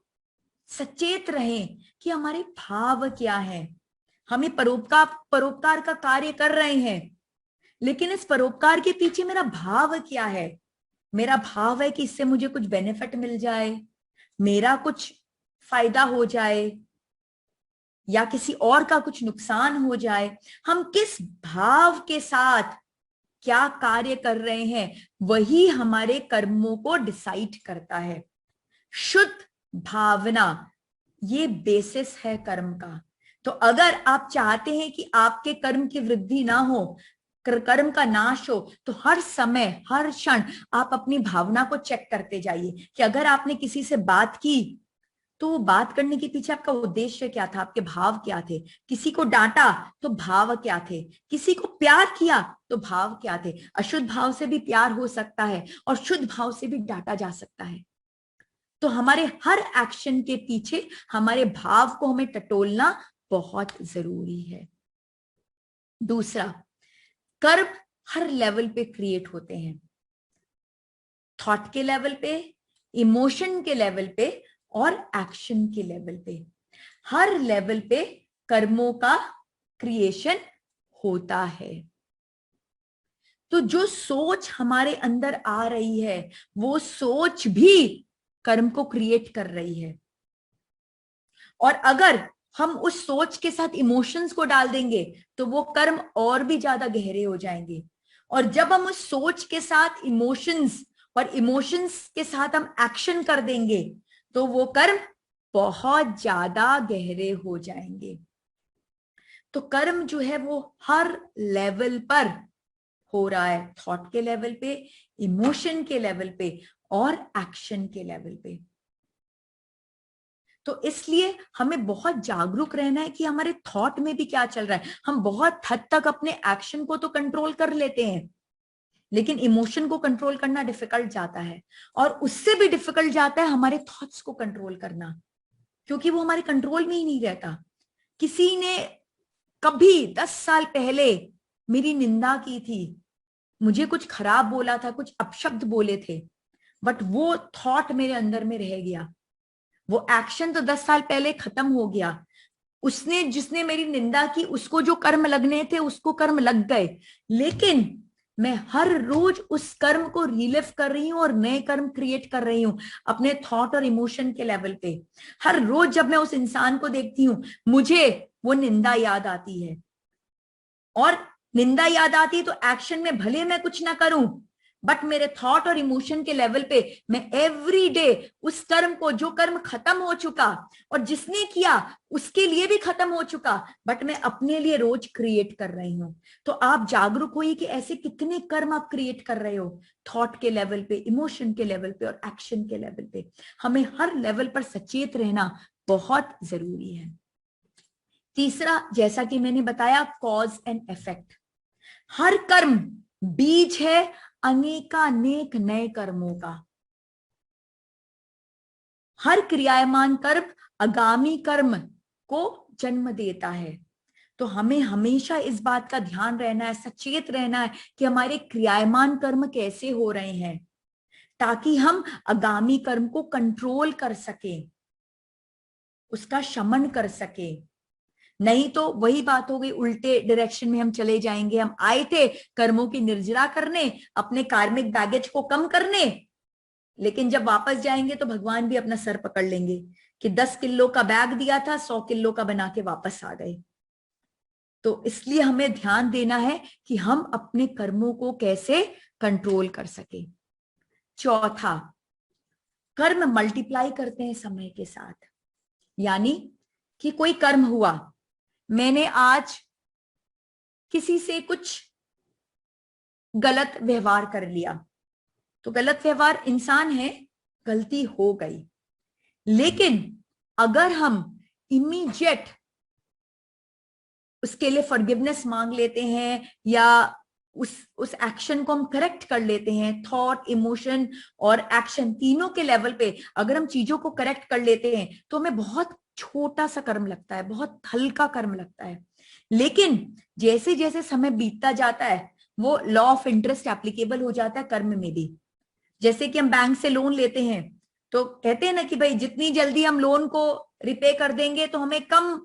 सचेत रहें कि हमारे भाव क्या है। हमें परोपकार का कार्य कर रहे हैं, लेकिन इस परोपकार के पीछे मेरा भाव क्या है। मेरा भाव है कि इससे मुझे कुछ बेनिफिट मिल जाए, मेरा कुछ फायदा हो जाए, या किसी और का कुछ नुकसान हो जाए। हम किस भाव के साथ क्या कार्य कर रहे हैं, वही हमारे कर्मों को डिसाइड करता है। शुद्ध भावना ये बेसिस है कर्म का। तो अगर आप चाहते हैं कि आपके कर्म की वृद्धि ना हो, कर्म का नाश हो, तो हर समय हर क्षण आप अपनी भावना को चेक करते जाइए कि अगर आपने किसी से बात की तो वो बात करने के पीछे आपका उद्देश्य क्या था, आपके भाव क्या थे। किसी को डांटा तो भाव क्या थे, किसी को प्यार किया तो भाव क्या थे। अशुद्ध भाव से भी प्यार हो सकता है और शुद्ध भाव से भी डांटा जा सकता है। तो हमारे हर एक्शन के पीछे हमारे भाव को हमें टटोलना बहुत जरूरी है। दूसरा, कर्म हर लेवल पे क्रिएट होते हैं, थॉट के लेवल पे, इमोशन के लेवल पे और एक्शन के लेवल पे। हर लेवल पे कर्मों का क्रिएशन होता है। तो जो सोच हमारे अंदर आ रही है वो सोच भी कर्म को क्रिएट कर रही है। और अगर हम उस सोच के साथ इमोशंस को डाल देंगे तो वो कर्म और भी ज्यादा गहरे हो जाएंगे। और जब हम उस सोच के साथ इमोशंस और इमोशंस के साथ हम एक्शन कर देंगे तो वो कर्म बहुत ज्यादा गहरे हो जाएंगे। तो कर्म जो है वो हर लेवल पर हो रहा है, थॉट के लेवल पे, इमोशन के लेवल पे और एक्शन के लेवल पे। तो इसलिए हमें बहुत जागरूक रहना है कि हमारे थॉट में भी क्या चल रहा है। हम बहुत हद तक अपने एक्शन को तो कंट्रोल कर लेते हैं, लेकिन इमोशन को कंट्रोल करना डिफिकल्ट जाता है, और उससे भी डिफिकल्ट जाता है हमारे थॉट्स को कंट्रोल करना, क्योंकि वो हमारे कंट्रोल में ही नहीं रहता। किसी ने कभी 10 साल पहले मेरी निंदा की थी, मुझे कुछ खराब बोला था, कुछ अपशब्द बोले थे, बट वो थॉट मेरे अंदर में रह गया। वो एक्शन तो 10 साल पहले खत्म हो गया। उसने जिसने मेरी निंदा की उसको जो कर्म लगने थे उसको कर्म लग गए, लेकिन मैं हर रोज उस कर्म को रिलिव कर रही हूं और नए कर्म क्रिएट कर रही हूं अपने थॉट और इमोशन के लेवल पे। हर रोज जब मैं उस इंसान को देखती हूं मुझे वो निंदा याद आती है, और निंदा याद आती है तो एक्शन में भले मैं कुछ ना करूं, बट मेरे थॉट और इमोशन के लेवल पे मैं एवरी डे उस कर्म को, जो कर्म खत्म हो चुका और जिसने किया उसके लिए भी खत्म हो चुका, बट मैं अपने लिए रोज क्रिएट कर रही हूं। तो आप जागरूक होइए कि ऐसे कितने कर्म आप क्रिएट कर रहे हो, थॉट के लेवल पे, इमोशन के लेवल पे और एक्शन के लेवल पे। हमें हर लेवल पर सचेत रहना बहुत जरूरी है। तीसरा, जैसा कि मैंने बताया, कॉज एंड इफेक्ट। हर कर्म बीज है अनेकानेक नए कर्मों का। हर क्रियामान कर्म आगामी कर्म को जन्म देता है। तो हमें हमेशा इस बात का ध्यान रहना है, सचेत रहना है कि हमारे क्रियामान कर्म कैसे हो रहे हैं, ताकि हम आगामी कर्म को कंट्रोल कर सके, उसका शमन कर सके। नहीं तो वही बात हो गई, उल्टे डायरेक्शन में हम चले जाएंगे। हम आए थे कर्मों की निर्जरा करने, अपने कार्मिक बैगेज को कम करने, लेकिन जब वापस जाएंगे तो भगवान भी अपना सर पकड़ लेंगे कि 10 किलो का बैग दिया था, 100 किलो का बना के वापस आ गए। तो इसलिए हमें ध्यान देना है कि हम अपने कर्मों को कैसे कंट्रोल कर सके। चौथा, कर्म मल्टीप्लाई करते हैं समय के साथ। यानी कि कोई कर्म हुआ, मैंने आज किसी से कुछ गलत व्यवहार कर लिया, तो गलत व्यवहार, इंसान है, गलती हो गई। लेकिन अगर हम इमीडिएट उसके लिए फॉरगिवनेस मांग लेते हैं या उस एक्शन को हम करेक्ट कर लेते हैं, थॉट, इमोशन और एक्शन तीनों के लेवल पे अगर हम चीजों को करेक्ट कर लेते हैं तो हमें बहुत छोटा सा कर्म लगता है, बहुत हल्का कर्म लगता है। लेकिन जैसे जैसे समय बीतता जाता है वो लॉ ऑफ इंटरेस्ट एप्लीकेबल हो जाता है कर्म में भी। जैसे कि हम बैंक से लोन लेते हैं तो कहते हैं ना कि भाई जितनी जल्दी हम लोन को रिपे कर देंगे तो हमें कम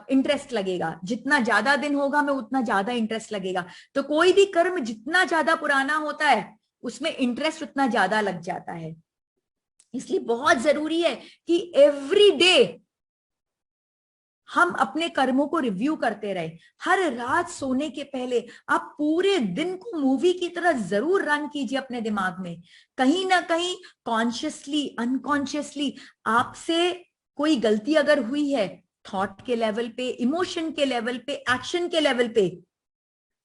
इंटरेस्ट लगेगा, जितना ज्यादा दिन होगा हमें उतना ज्यादा इंटरेस्ट लगेगा। तो कोई भी कर्म जितना ज्यादा पुराना होता है उसमें इंटरेस्ट उतना ज्यादा लग जाता है। इसलिए बहुत जरूरी है कि एवरी डे हम अपने कर्मों को रिव्यू करते रहे। हर रात सोने के पहले आप पूरे दिन को मूवी की तरह जरूर रन कीजिए अपने दिमाग में। कहीं ना कहीं कॉन्शियसली, अनकॉन्शियसली आपसे कोई गलती अगर हुई है, थॉट के लेवल पे, इमोशन के लेवल पे, एक्शन के लेवल पे,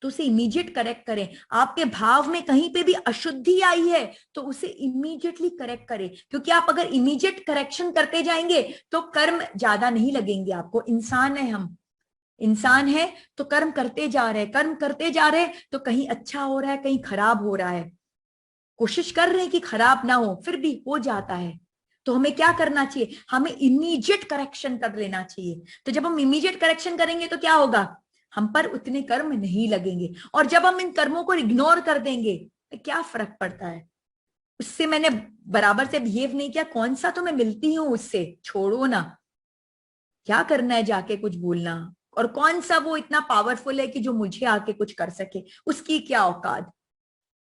तो उसे इमीडिएट करेक्ट करें। आपके भाव में कहीं पे भी अशुद्धि आई है तो उसे इमीडिएटली करेक्ट करें, क्योंकि आप अगर इमीडिएट करेक्शन करते जाएंगे तो कर्म ज्यादा नहीं लगेंगे आपको। इंसान है, हम इंसान है तो कर्म करते जा रहे हैं, कर्म करते जा रहे हैं, तो कहीं अच्छा हो रहा है, कहीं खराब हो रहा है। कोशिश कर रहे हैं कि खराब ना हो, फिर भी हो जाता है। तो हमें क्या करना चाहिए, हमें इमीडिएट करेक्शन कर लेना चाहिए। तो जब हम इमीडिएट करेक्शन करेंगे तो क्या होगा, हम पर उतने कर्म नहीं लगेंगे। और जब हम इन कर्मों को इग्नोर कर देंगे तो क्या फर्क पड़ता है, उससे मैंने बराबर से बिहेव नहीं किया, कौन सा तो मैं मिलती हूं उससे, छोड़ो ना, क्या करना है जाके कुछ बोलना। और कौन सा वो इतना पावरफुल है कि जो मुझे आके कुछ कर सके, उसकी क्या औकात।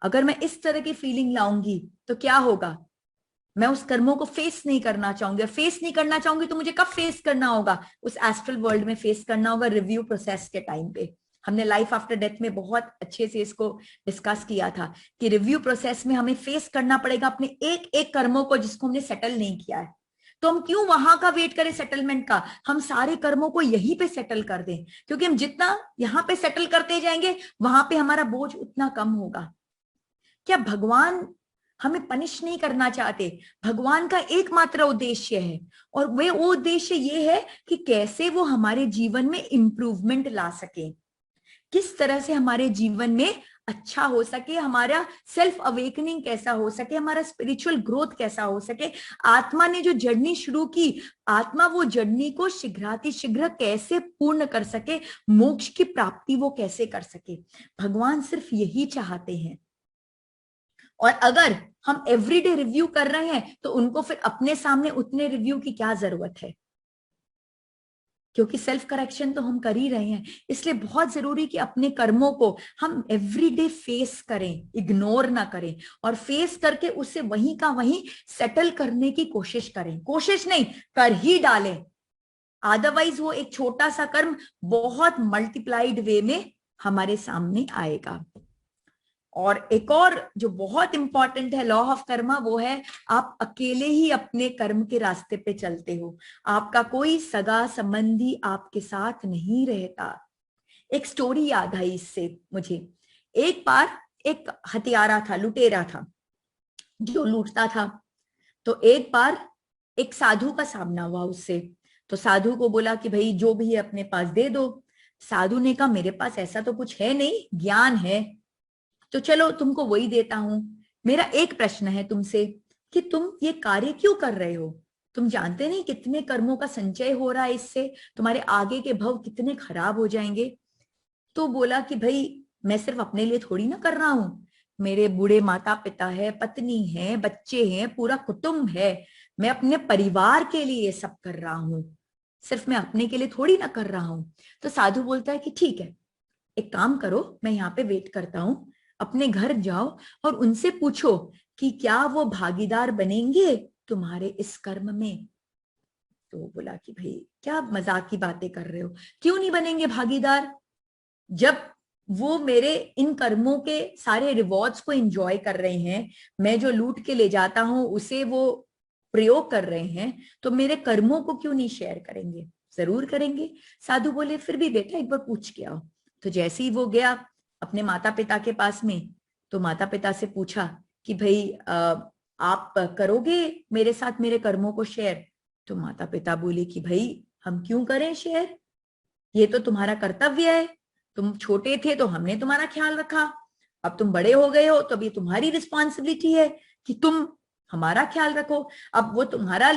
अगर मैं इस तरह की फीलिंग लाऊंगी तो क्या होगा, मैं उस कर्मों को फेस नहीं करना चाहूंगी। और फेस नहीं करना चाहूंगी तो मुझे कब फेस करना होगा, उस एस्ट्रल वर्ल्ड में फेस करना होगा, रिव्यू प्रोसेस के टाइम पे। हमने लाइफ आफ्टर डेथ में बहुत अच्छे से इसको डिस्कस किया था कि रिव्यू प्रोसेस में हमें फेस करना पड़ेगा अपने एक एक कर्मों को जिसको हमने सेटल नहीं किया है। तो हम क्यों वहां का वेट करें सेटलमेंट का, हम सारे कर्मों को यहीं पे सेटल कर दें, क्योंकि हम जितना यहाँ पे सेटल करते जाएंगे वहां पे हमारा बोझ उतना कम होगा। क्या भगवान हमें पनिश नहीं करना चाहते, भगवान का एकमात्र उद्देश्य है, और वो उद्देश्य ये है कि कैसे वो हमारे जीवन में इंप्रूवमेंट ला सके, किस तरह से हमारे जीवन में अच्छा हो सके, हमारा सेल्फ अवेकनिंग कैसा हो सके, हमारा स्पिरिचुअल ग्रोथ कैसा हो सके। आत्मा ने जो जर्नी शुरू की, आत्मा वो जर्नी को शीघ्रातिशीघ्र कैसे पूर्ण कर सके, मोक्ष की प्राप्ति वो कैसे कर सके। भगवान सिर्फ यही चाहते हैं। और अगर हम एवरीडे रिव्यू कर रहे हैं तो उनको फिर अपने सामने उतने रिव्यू की क्या जरूरत है, क्योंकि सेल्फ करेक्शन तो हम कर ही रहे हैं। इसलिए बहुत जरूरी कि अपने कर्मों को हम एवरीडे फेस करें, इग्नोर ना करें, और फेस करके उसे वहीं का वहीं सेटल करने की कोशिश करें। कोशिश नहीं, कर ही डालें, अदरवाइज वो एक छोटा सा कर्म बहुत मल्टीप्लाइड वे में हमारे सामने आएगा। और एक और जो बहुत इंपॉर्टेंट है लॉ ऑफ कर्मा, वो है आप अकेले ही अपने कर्म के रास्ते पे चलते हो, आपका कोई सगा संबंधी आपके साथ नहीं रहता। एक स्टोरी याद आई इससे मुझे। एक बार एक हत्यारा था, लुटेरा था, जो लूटता था। तो एक बार एक साधु का सामना हुआ उससे। तो साधु को बोला कि भाई जो भी है अपने पास दे दो। साधु ने कहा मेरे पास ऐसा तो कुछ है नहीं, ज्ञान है, तो चलो तुमको वही देता हूं। मेरा एक प्रश्न है तुमसे कि तुम ये कार्य क्यों कर रहे हो? तुम जानते नहीं कितने कर्मों का संचय हो रहा है इससे, तुम्हारे आगे के भव कितने खराब हो जाएंगे। तो बोला कि भाई मैं सिर्फ अपने लिए थोड़ी ना कर रहा हूं, मेरे बूढ़े माता पिता है, पत्नी है, बच्चे हैं, पूरा कुटुंब है, मैं अपने परिवार के लिए ये सब कर रहा हूं, सिर्फ मैं अपने के लिए थोड़ी ना कर रहा हूं। तो साधु बोलता है कि ठीक है, एक काम करो, मैं यहाँ पे वेट करता हूं, अपने घर जाओ और उनसे पूछो कि क्या वो भागीदार बनेंगे तुम्हारे इस कर्म में। तो वो बोला कि भाई क्या मजाक की बातें कर रहे हो, क्यों नहीं बनेंगे भागीदार? जब वो मेरे इन कर्मों के सारे रिवॉर्ड्स को एंजॉय कर रहे हैं, मैं जो लूट के ले जाता हूं उसे वो प्रयोग कर रहे हैं, तो मेरे कर्मों को क्यों नहीं शेयर करेंगे? जरूर करेंगे। साधु बोले फिर भी बेटा एक बार पूछ के आओ। तो जैसे ही वो गया अपने माता पिता के पास में, तो माता पिता से पूछा कि भाई आप करोगे मेरे साथ मेरे कर्मों को शेयर? तो माता पिता बोले कि भाई हम क्यों करें शेयर, ये तो तुम्हारा कर्तव्य है, तुम छोटे थे तो हमने तुम्हारा ख्याल रखा, अब तुम बड़े हो गए हो तो अब ये तुम्हारी रिस्पॉन्सिबिलिटी है कि तुम हमारा ख्याल रखो। अब वो तुम्हारा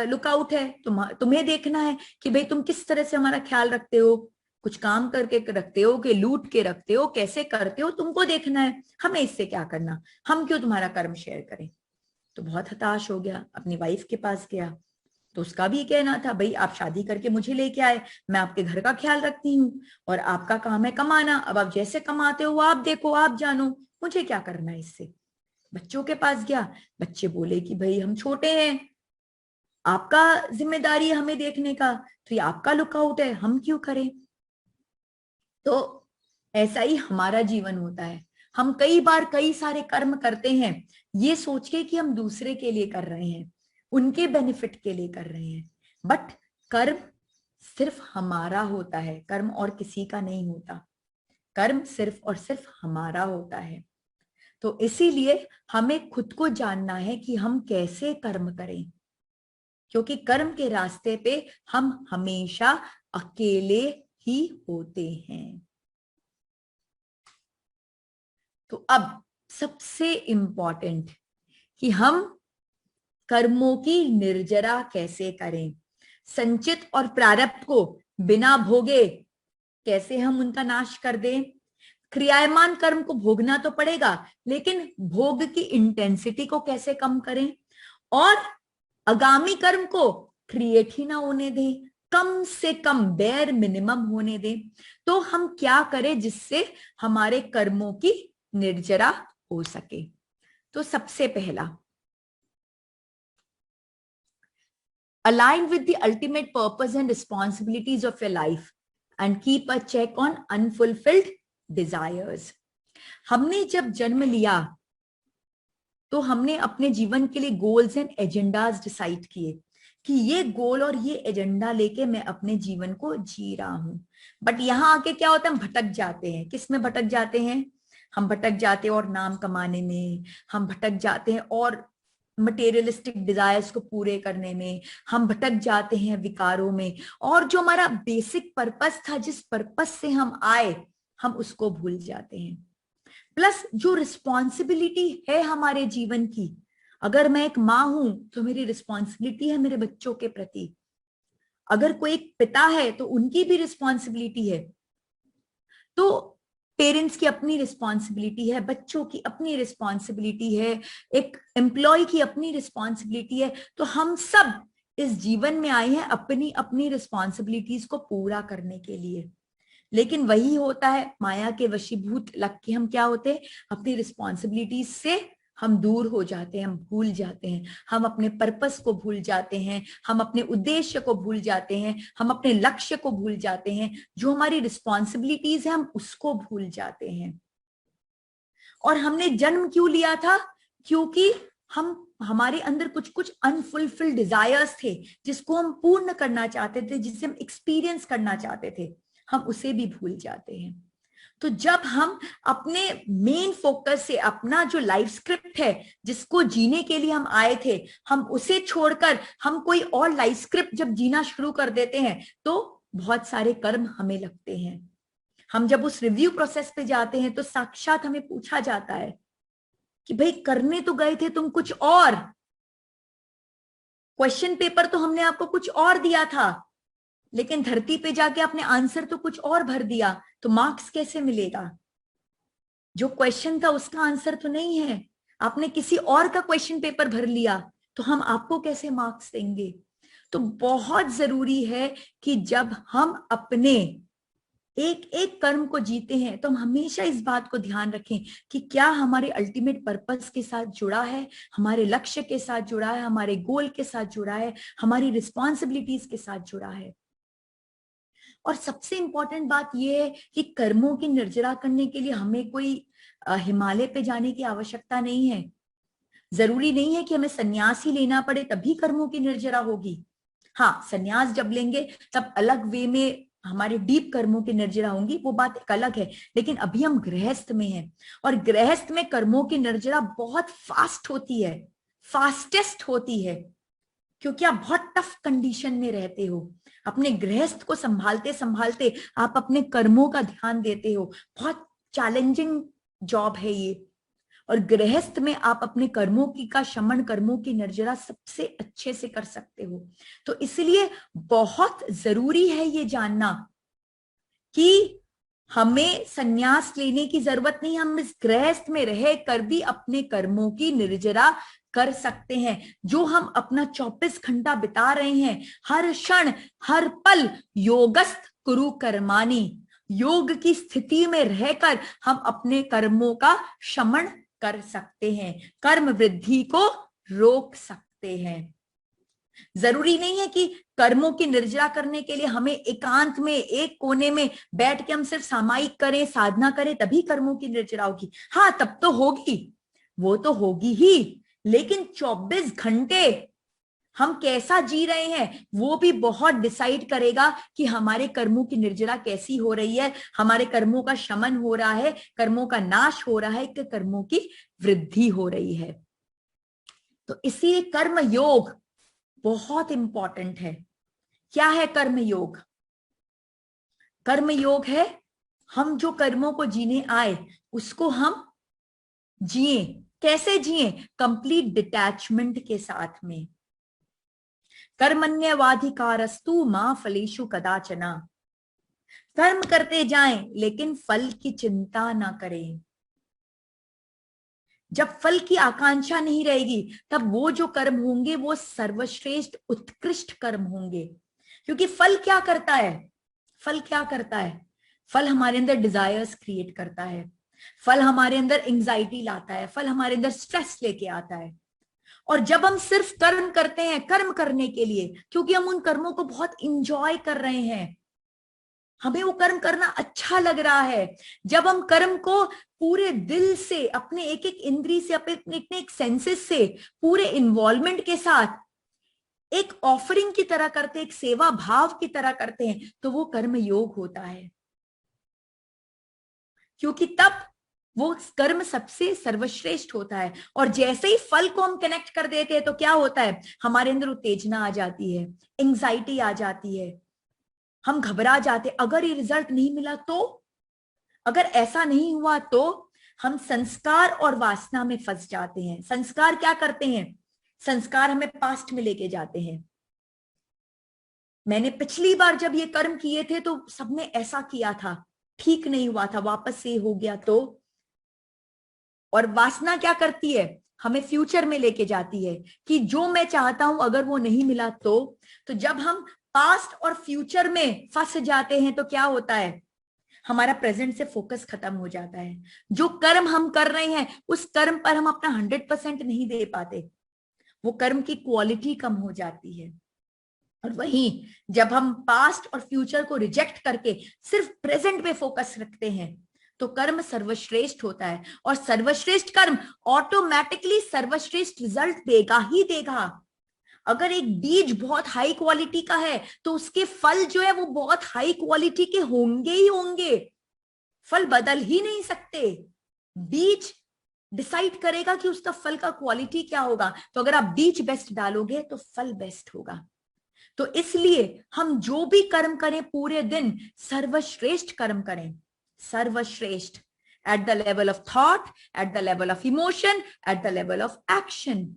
लुकआउट है, तुम्हें देखना है कि भाई तुम किस तरह से हमारा ख्याल रखते हो, कुछ काम करके रखते हो कि लूट के रखते हो, कैसे करते हो, तुमको देखना है, हमें इससे क्या करना, हम क्यों तुम्हारा कर्म शेयर करें। तो बहुत हताश हो गया, अपनी वाइफ के पास गया। तो उसका भी कहना था भाई आप शादी करके मुझे लेके आए, मैं आपके घर का ख्याल रखती हूँ और आपका काम है कमाना, अब आप जैसे कमाते हो आप देखो आप जानो, मुझे क्या करना है इससे। बच्चों के पास गया, बच्चे बोले कि भाई हम छोटे हैं, आपका जिम्मेदारी है हमें देखने का, तो ये आपका लुकआउट है, हम क्यों करें। तो ऐसा ही हमारा जीवन होता है, हम कई बार कई सारे कर्म करते हैं ये सोच के कि हम दूसरे के लिए कर रहे हैं, उनके बेनिफिट के लिए कर रहे हैं, बट कर्म सिर्फ हमारा होता है, कर्म और किसी का नहीं होता, कर्म सिर्फ और सिर्फ हमारा होता है। तो इसीलिए हमें खुद को जानना है कि हम कैसे कर्म करें, क्योंकि कर्म के रास्ते पे हम हमेशा अकेले ही होते हैं। तो अब सबसे इंपॉर्टेंट कि हम कर्मों की निर्जरा कैसे करें, संचित और प्रारब्ध को बिना भोगे कैसे हम उनका नाश कर दें। क्रियामान कर्म को भोगना तो पड़ेगा, लेकिन भोग की इंटेंसिटी को कैसे कम करें, और आगामी कर्म को क्रिएट ही ना होने दें, कम से कम बेयर मिनिमम होने दें। तो हम क्या करें जिससे हमारे कर्मों की निर्जरा हो सके। तो सबसे पहला, align with the ultimate purpose and responsibilities of your life and keep a check on unfulfilled desires। हमने जब जन्म लिया तो हमने अपने जीवन के लिए गोल्स एंड एजेंडाज डिसाइड किए कि ये गोल और ये एजेंडा लेके मैं अपने जीवन को जी रहा हूं। बट यहां आके क्या होता है, हम भटक जाते हैं। किस में भटक जाते हैं? हम भटक जाते हैं और नाम कमाने में, हम भटक जाते हैं और मटेरियलिस्टिक डिजायर्स को पूरे करने में, हम भटक जाते हैं विकारों में, और जो हमारा बेसिक पर्पस था, जिस पर्पस से हम आए, हम उसको भूल जाते हैं। प्लस जो रिस्पॉन्सिबिलिटी है हमारे जीवन की, अगर मैं एक माँ हूं तो मेरी रिस्पॉन्सिबिलिटी है मेरे बच्चों के प्रति, अगर कोई एक पिता है तो उनकी भी रिस्पॉन्सिबिलिटी है। तो पेरेंट्स की अपनी रिस्पॉन्सिबिलिटी है, बच्चों की अपनी रिस्पॉन्सिबिलिटी है, एक एम्प्लॉय की अपनी रिस्पॉन्सिबिलिटी है। तो हम सब इस जीवन में आए हैं अपनी अपनी रिस्पॉन्सिबिलिटीज को पूरा करने के लिए। लेकिन वही होता है, माया के वशीभूत लग के हम क्या होते हैं, अपनी रिस्पॉन्सिबिलिटीज से हम दूर हो जाते हैं, हम भूल जाते हैं, हम अपने पर्पस को भूल जाते हैं, हम अपने उद्देश्य को भूल जाते हैं, हम अपने लक्ष्य को भूल जाते हैं, जो हमारी रिस्पॉन्सिबिलिटीज है हम उसको भूल जाते हैं। और हमने जन्म क्यों लिया था? क्योंकि हमारे अंदर कुछ कुछ अनफुलफिल्ड डिजायर्स थे, जिसको हम पूर्ण करना चाहते थे, जिसे हम एक्सपीरियंस करना चाहते थे, हम उसे भी भूल जाते हैं। तो जब हम अपने मेन फोकस से अपना जो लाइफ स्क्रिप्ट है, जिसको जीने के लिए हम आए थे, हम उसे छोड़कर हम कोई और लाइफ स्क्रिप्ट जब जीना शुरू कर देते हैं, तो बहुत सारे कर्म हमें लगते हैं। हम जब उस रिव्यू प्रोसेस पे जाते हैं तो साक्षात हमें पूछा जाता है कि भाई करने तो गए थे तुम कुछ और, क्वेश्चन पेपर तो हमने आपको कुछ और दिया था, लेकिन धरती पे जाके आपने आंसर तो कुछ और भर दिया, तो मार्क्स कैसे मिलेगा? जो क्वेश्चन था उसका आंसर तो नहीं है, आपने किसी और का क्वेश्चन पेपर भर लिया, तो हम आपको कैसे मार्क्स देंगे? तो बहुत जरूरी है कि जब हम अपने एक एक कर्म को जीते हैं तो हम हमेशा इस बात को ध्यान रखें कि क्या हमारे अल्टीमेट पर्पस के साथ जुड़ा है, हमारे लक्ष्य के साथ जुड़ा है, हमारे गोल के साथ जुड़ा है, हमारी रिस्पॉन्सिबिलिटीज के साथ जुड़ा है। और सबसे इंपॉर्टेंट बात यह है कि कर्मों की निर्जरा करने के लिए हमें कोई हिमालय पे जाने की आवश्यकता नहीं है। जरूरी नहीं है कि हमें संन्यास ही लेना पड़े तभी कर्मों की निर्जरा होगी। हाँ, संन्यास जब लेंगे तब अलग वे में हमारे डीप कर्मों की निर्जरा होंगी, वो बात एक अलग है। लेकिन अभी हम गृहस्थ में हैं, और गृहस्थ में कर्मों की निर्जरा बहुत फास्ट होती है, फास्टेस्ट होती है, क्योंकि आप बहुत टफ कंडीशन में रहते हो। अपने गृहस्थ को संभालते संभालते आप अपने कर्मों का ध्यान देते हो। बहुत चैलेंजिंग जॉब है ये, और गृहस्थ में आप अपने कर्मों की का शमन, कर्मों की निर्जरा सबसे अच्छे से कर सकते हो। तो इसलिए बहुत जरूरी है ये जानना कि हमें संन्यास लेने की जरूरत नहीं, हम इस गृहस्थ में रह कर भी अपने कर्मों की निर्जरा कर सकते हैं। जो हम अपना 24 घंटा बिता रहे हैं, हर क्षण हर पल योगस्थ कुरु कर्माणि, योग की स्थिति में रहकर हम अपने कर्मों का शमन कर सकते हैं, कर्म वृद्धि को रोक सकते हैं। जरूरी नहीं है कि कर्मों की निर्जरा करने के लिए हमें एकांत में एक कोने में बैठ के हम सिर्फ सामायिक करें, साधना करें, तभी कर्मों की निर्जरा होगी। हाँ, तब तो होगी, वो तो होगी ही, लेकिन 24 घंटे हम कैसा जी रहे हैं वो भी बहुत डिसाइड करेगा कि हमारे कर्मों की निर्जरा कैसी हो रही है, हमारे कर्मों का शमन हो रहा है, कर्मों का नाश हो रहा है, कि कर्मों की वृद्धि हो रही है। तो इसीलिए कर्म योग बहुत इंपॉर्टेंट है। क्या है कर्म योग? कर्म योग है हम जो कर्मों को जीने आए उसको हम जिए। कैसे जिए? कंप्लीट डिटैचमेंट के साथ में। कर्मण्यवाधिकारस्तु मां फलेषु कदाचन, कर्म करते जाएं लेकिन फल की चिंता ना करें। जब फल की आकांक्षा नहीं रहेगी तब वो जो कर्म होंगे वो सर्वश्रेष्ठ उत्कृष्ट कर्म होंगे। क्योंकि फल क्या करता है? फल क्या करता है? फल हमारे अंदर डिजायर्स क्रिएट करता है, फल हमारे अंदर एंजाइटी लाता है, फल हमारे अंदर स्ट्रेस लेके आता है। और जब हम सिर्फ कर्म करते हैं कर्म करने के लिए, क्योंकि हम उन कर्मों को बहुत इंजॉय कर रहे हैं, हमें वो कर्म करना अच्छा लग रहा है, जब हम कर्म को पूरे दिल से, अपने एक एक इंद्री से, अपने एक सेंसेस से, पूरे इन्वॉल्वमेंट के साथ एक ऑफरिंग की तरह करते हैं, एक सेवा भाव की तरह करते हैं, तो वो कर्म योग होता है। क्योंकि तब वो कर्म सबसे सर्वश्रेष्ठ होता है। और जैसे ही फल को हम कनेक्ट कर देते हैं तो क्या होता है? हमारे अंदर उत्तेजना आ जाती है, एंजाइटी आ जाती है, हम घबरा जाते। अगर ये रिजल्ट नहीं मिला तो, अगर ऐसा नहीं हुआ तो, हम संस्कार और वासना में फंस जाते हैं। संस्कार क्या करते हैं? संस्कार हमें पास्ट में लेके जाते हैं। मैंने पिछली बार जब ये कर्म किए थे तो सबने ऐसा किया था, ठीक नहीं हुआ था, वापस से हो गया तो। और वासना क्या करती है? हमें फ्यूचर में लेके जाती है कि जो मैं चाहता हूं अगर वो नहीं मिला तो जब हम पास्ट और फ्यूचर में फंस जाते हैं तो क्या होता है? हमारा प्रेजेंट से फोकस खत्म हो जाता है। जो कर्म हम कर रहे हैं उस कर्म पर हम अपना 100% नहीं दे पाते, वो कर्म की क्वालिटी कम हो जाती है। और वहीं जब हम पास्ट और फ्यूचर को रिजेक्ट करके सिर्फ प्रेजेंट पे फोकस रखते हैं तो कर्म सर्वश्रेष्ठ होता है, और सर्वश्रेष्ठ कर्म ऑटोमेटिकली सर्वश्रेष्ठ रिजल्ट देगा ही देगा। अगर एक बीज बहुत हाई क्वालिटी का है तो उसके फल जो है वो बहुत हाई क्वालिटी के होंगे ही होंगे, फल बदल ही नहीं सकते। बीज डिसाइड करेगा कि उसका फल का क्वालिटी क्या होगा। तो अगर आप बीज बेस्ट डालोगे तो फल बेस्ट होगा। तो इसलिए हम जो भी कर्म करें पूरे दिन सर्वश्रेष्ठ कर्म करें, सर्वश्रेष्ठ, at the level of thought, at the level of emotion, at the level of action.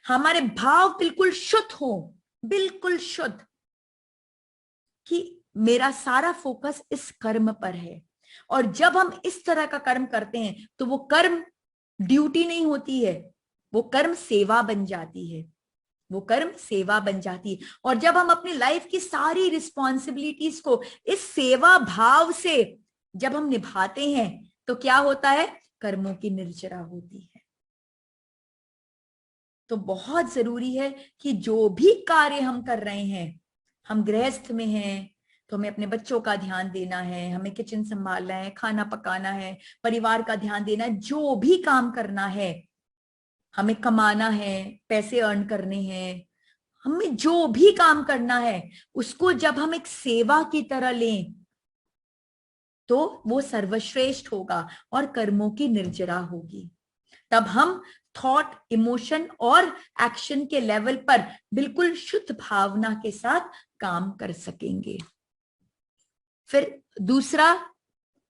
हमारे भाव बिल्कुल शुद्ध हो, बिल्कुल शुद्ध, कि मेरा सारा फोकस इस कर्म पर है। और जब हम इस तरह का कर्म करते हैं तो वो कर्म ड्यूटी नहीं होती है, वो कर्म सेवा बन जाती है, वो कर्म सेवा बन जाती है। और जब हम अपनी लाइफ की सारी रिस्पॉन्सिबिलिटीज को इस सेवा भाव से जब हम निभाते हैं तो क्या होता है, कर्मों की निर्जरा होती है। तो बहुत जरूरी है कि जो भी कार्य हम कर रहे हैं, हम गृहस्थ में हैं तो हमें अपने बच्चों का ध्यान देना है, हमें किचन संभालना है, खाना पकाना है, परिवार का ध्यान देना है, जो भी काम करना है, हमें कमाना है, पैसे अर्न करने हैं, हमें जो भी काम करना है उसको जब हम एक सेवा की तरह लें तो वो सर्वश्रेष्ठ होगा और कर्मों की निर्जरा होगी। तब हम थॉट, इमोशन और एक्शन के लेवल पर बिल्कुल शुद्ध भावना के साथ काम कर सकेंगे। फिर दूसरा,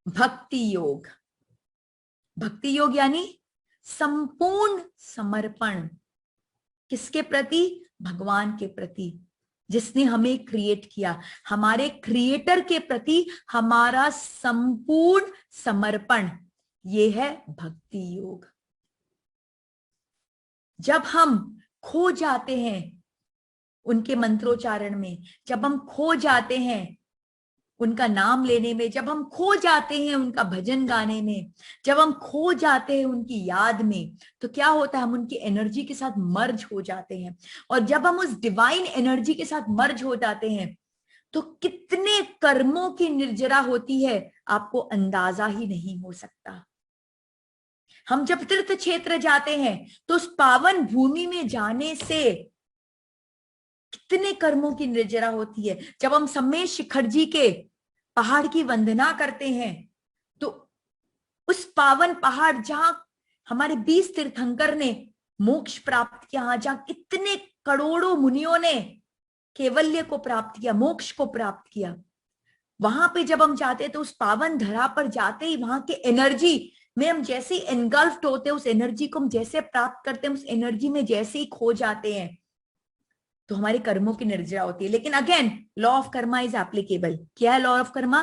भक्ति योग। भक्ति योग यानी संपूर्ण समर्पण। किसके प्रति? भगवान के प्रति, जिसने हमें क्रिएट किया। हमारे क्रिएटर के प्रति हमारा संपूर्ण समर्पण, ये है भक्ति योग। जब हम खो जाते हैं उनके मंत्रोच्चारण में, जब हम खो जाते हैं उनका नाम लेने में, जब हम खो जाते हैं उनका भजन गाने में, जब हम खो जाते हैं उनकी याद में, तो क्या होता है, हम उनकी एनर्जी के साथ मर्ज हो जाते हैं। और जब हम उस डिवाइन एनर्जी के साथ मर्ज हो जाते हैं तो कितने कर्मों की निर्जरा होती है, आपको अंदाजा ही नहीं हो सकता। हम जब तीर्थ क्षेत्र जाते हैं तो उस पावन भूमि में जाने से कितने कर्मों की निर्जरा होती है। जब हम सम्मेश शिखर जी के पहाड़ की वंदना करते हैं तो उस पावन पहाड़ जहां हमारे 20 तीर्थंकर ने मोक्ष प्राप्त किया, जहां कितने करोड़ों मुनियों ने कैवल्य को प्राप्त किया, मोक्ष को प्राप्त किया, वहां पे जब हम जाते हैं तो उस पावन धरा पर जाते ही वहां के एनर्जी में हम जैसे एनगल्फ्ड होते हैं, उस एनर्जी को हम जैसे प्राप्त करते हैं, उस एनर्जी में जैसे ही खो जाते हैं तो हमारे कर्मों की निर्जरा होती है। लेकिन again law of Karma is applicable. क्या है law of Karma?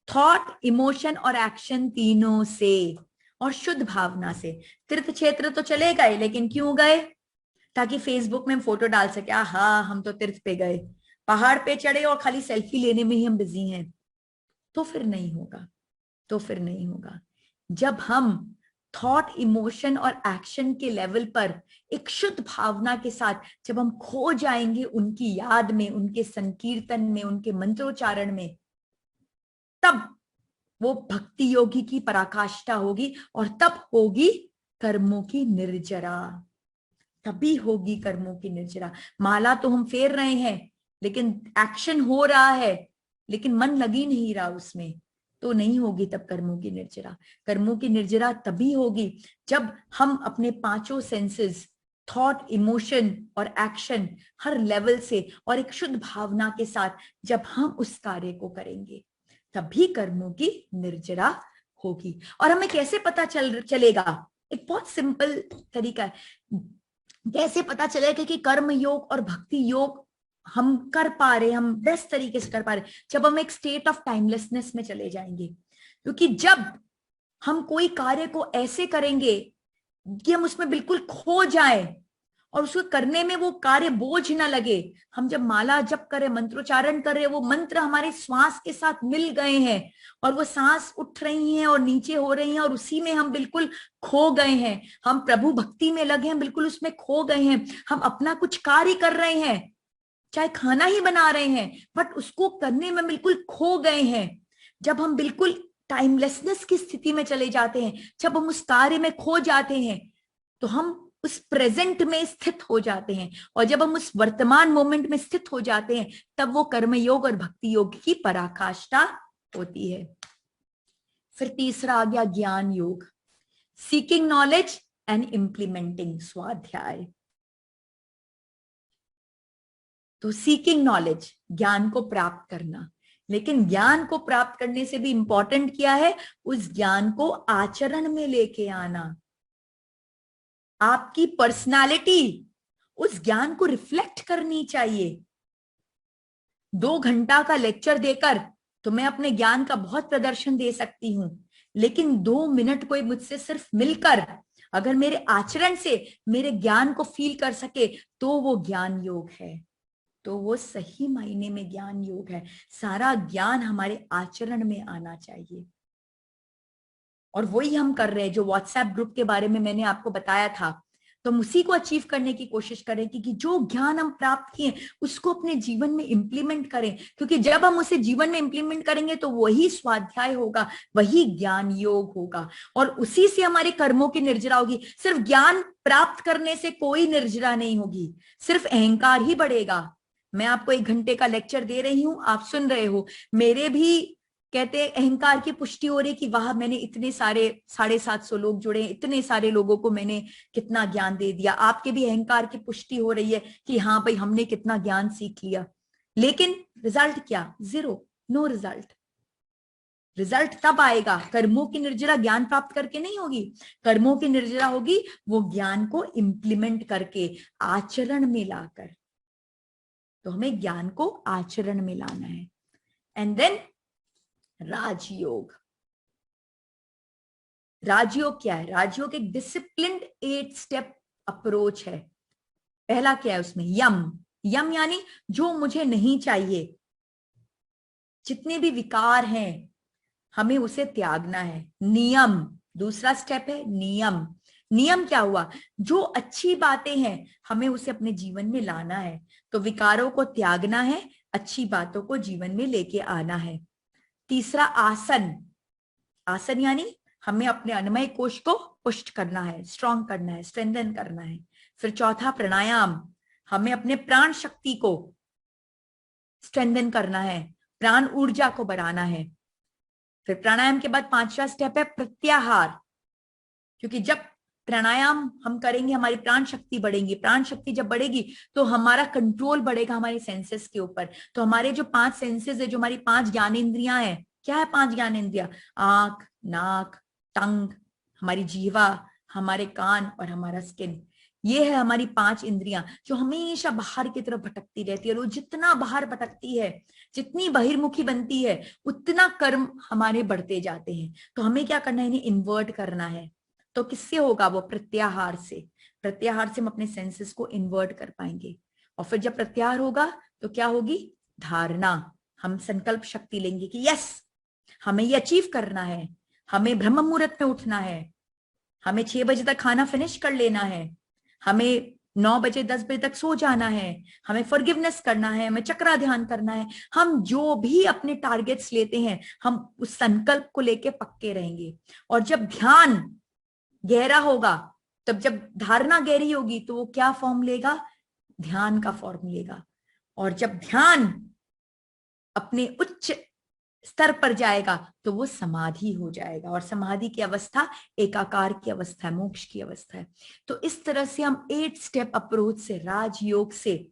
Thought, emotion और एक्शन तीनों से और शुद्ध भावना से। तीर्थ क्षेत्र तो चले गए, लेकिन क्यों गए? ताकि फेसबुक में हम फोटो डाल सके, हाँ हम तो तीर्थ पे गए, पहाड़ पे चढ़े और खाली सेल्फी लेने में ही हम बिजी हैं। तो फिर नहीं होगा, तो फिर नहीं होगा। जब हम थॉट, इमोशन और एक्शन के लेवल पर एक शुद्ध भावना के साथ जब हम खो जाएंगे उनकी याद में, उनके संकीर्तन में, उनके मंत्रोच्चारण में, तब वो भक्ति योगी की पराकाष्ठा होगी और तब होगी कर्मों की निर्जरा। तभी होगी कर्मों की निर्जरा। माला तो हम फेर रहे हैं लेकिन एक्शन हो रहा है, लेकिन मन लगी नहीं रहा उसमें, तो नहीं होगी तब कर्मों की निर्जरा। कर्मों की निर्जरा तभी होगी जब हम अपने पांचों सेंसेस, थॉट, इमोशन और एक्शन, हर लेवल से और एक शुद्ध भावना के साथ जब हम उस कार्य को करेंगे, तभी कर्मों की निर्जरा होगी। और हमें कैसे पता चलेगा? एक बहुत सिंपल तरीका है। कैसे पता चलेगा कि कर्म योग और भक्ति योग हम कर पा रहे, हम बेस्ट तरीके से कर पा रहे? जब हम एक स्टेट ऑफ टाइमलेसनेस में चले जाएंगे। क्योंकि जब हम कोई कार्य को ऐसे करेंगे कि हम उसमें बिल्कुल खो जाएं और उसको करने में वो कार्य बोझ ना लगे, हम जब माला जप करें, मंत्रोच्चारण कर रहे, वो मंत्र हमारे श्वास के साथ मिल गए हैं और वो सांस उठ रही हैं और नीचे हो रही हैं और उसी में हम बिल्कुल खो गए हैं, हम प्रभु भक्ति में लगे हैं, बिल्कुल उसमें खो गए हैं, हम अपना कुछ कार्य कर रहे हैं, चाहे खाना ही बना रहे हैं, बट उसको करने में बिल्कुल खो गए हैं। जब हम बिल्कुल टाइमलेसनेस की स्थिति में चले जाते हैं, जब हम उस कार्य में खो जाते हैं, तो हम उस प्रेजेंट में स्थित हो जाते हैं, और जब हम उस वर्तमान मोमेंट में स्थित हो जाते हैं, तब वो कर्म योग और भक्ति योग की पराकाष्ठा होती है। फिर तीसरा आ गया ज्ञान योग, सीकिंग नॉलेज एंड इम्प्लीमेंटिंग, स्वाध्याय। तो सीकिंग नॉलेज, ज्ञान को प्राप्त करना, लेकिन ज्ञान को प्राप्त करने से भी इंपॉर्टेंट क्या है, उस ज्ञान को आचरण में लेके आना। आपकी पर्सनालिटी उस ज्ञान को रिफ्लेक्ट करनी चाहिए। 2 घंटा का लेक्चर देकर तो मैं अपने ज्ञान का बहुत प्रदर्शन दे सकती हूं, लेकिन 2 मिनट कोई मुझसे सिर्फ मिलकर अगर मेरे आचरण से मेरे ज्ञान को फील कर सके, तो वो ज्ञान योग है, तो वो सही मायने में ज्ञान योग है। सारा ज्ञान हमारे आचरण में आना चाहिए, और वही हम कर रहे हैं। जो व्हाट्सएप ग्रुप के बारे में मैंने आपको बताया था, तो हम उसी को अचीव करने की कोशिश करें कि जो ज्ञान हम प्राप्त किए उसको अपने जीवन में इंप्लीमेंट करें, क्योंकि जब हम उसे जीवन में इंप्लीमेंट करेंगे तो वही स्वाध्याय होगा, वही ज्ञान योग होगा, और उसी से हमारे कर्मों की निर्जरा होगी। सिर्फ ज्ञान प्राप्त करने से कोई निर्जरा नहीं होगी, सिर्फ अहंकार ही बढ़ेगा। मैं आपको 1 घंटे का लेक्चर दे रही हूं, आप सुन रहे हो, मेरे भी कहते अहंकार की पुष्टि हो रही कि वाह, मैंने इतने सारे 750 लोग जुड़े, इतने सारे लोगों को मैंने कितना ज्ञान दे दिया। आपके भी अहंकार की पुष्टि हो रही है कि हाँ भाई, हमने कितना ज्ञान सीख लिया, लेकिन रिजल्ट क्या? Zero, no result. रिजल्ट तब आएगा, कर्मों की निर्जरा ज्ञान प्राप्त करके नहीं होगी, कर्मों की निर्जरा होगी वो ज्ञान को इंप्लीमेंट करके, आचरण में लाकर। तो हमें ज्ञान को आचरण में लाना है। एंड देन राजयोग। राजयोग क्या है? राजयोग एक डिसिप्लिन्ड 8 स्टेप अप्रोच है। पहला क्या है उसमें? यम। यम यानी जो मुझे नहीं चाहिए, जितने भी विकार हैं हमें उसे त्यागना है। नियम, दूसरा स्टेप है नियम। नियम क्या हुआ? जो अच्छी बातें हैं हमें उसे अपने जीवन में लाना है, तो विकारों को त्यागना है, अच्छी बातों को जीवन में लेके आना है। तीसरा आसन। आसन यानी हमें अपने अन्नमय कोश को पुष्ट करना है, स्ट्रॉन्ग करना है, स्ट्रेंथन करना है। फिर चौथा प्राणायाम, हमें अपने प्राण शक्ति को स्ट्रेंथन करना है, प्राण ऊर्जा को बढ़ाना है। फिर प्राणायाम के बाद 5वां स्टेप है प्रत्याहार, क्योंकि जब प्राणायाम हम करेंगे हमारी प्राण शक्ति बढ़ेगी, प्राण शक्ति जब बढ़ेगी तो हमारा कंट्रोल बढ़ेगा हमारे सेंसेस के ऊपर। तो हमारे जो 5 सेंसेस है, जो हमारी 5 ज्ञानेंद्रियां हैं, क्या है 5 ज्ञानेंद्रियां? आंख, नाक, टंग, हमारी जीवा, हमारे कान और हमारा स्किन। ये है हमारी 5 इंद्रियां जो हमेशा बाहर की तरफ भटकती रहती है, और जितना बाहर भटकती है, जितनी बहिर्मुखी बनती है, उतना कर्म हमारे बढ़ते जाते हैं। तो हमें क्या करना है? इन्हें इन्वर्ट करना है। तो किससे होगा वो? प्रत्याहार से। प्रत्याहार से हम अपने सेंसेस को इन्वर्ट कर पाएंगे। और फिर जब प्रत्याहार होगा तो क्या होगी? धारणा। हम संकल्प शक्ति लेंगे कि यस, हमें ये अचीव करना है, हमें ब्रह्म मुहूर्त में उठना है, हमें 6 बजे तक खाना फिनिश कर लेना है, हमें 9 बजे 10 बजे तक सो जाना है, हमें फॉरगिवनेस करना है, हमें चक्रा ध्यान करना है। हम जो भी अपने टारगेट्स लेते हैं, हम उस संकल्प को लेके पक्के रहेंगे। और जब ध्यान गहरा होगा, तब जब धारणा गहरी होगी तो वो क्या फॉर्म लेगा? ध्यान का फॉर्म लेगा। और जब ध्यान अपने उच्च स्तर पर जाएगा तो वो समाधि हो जाएगा, और समाधि की अवस्था एकाकार की अवस्था है, मोक्ष की अवस्था है। तो इस तरह से हम 8 स्टेप अप्रोच से, राजयोग से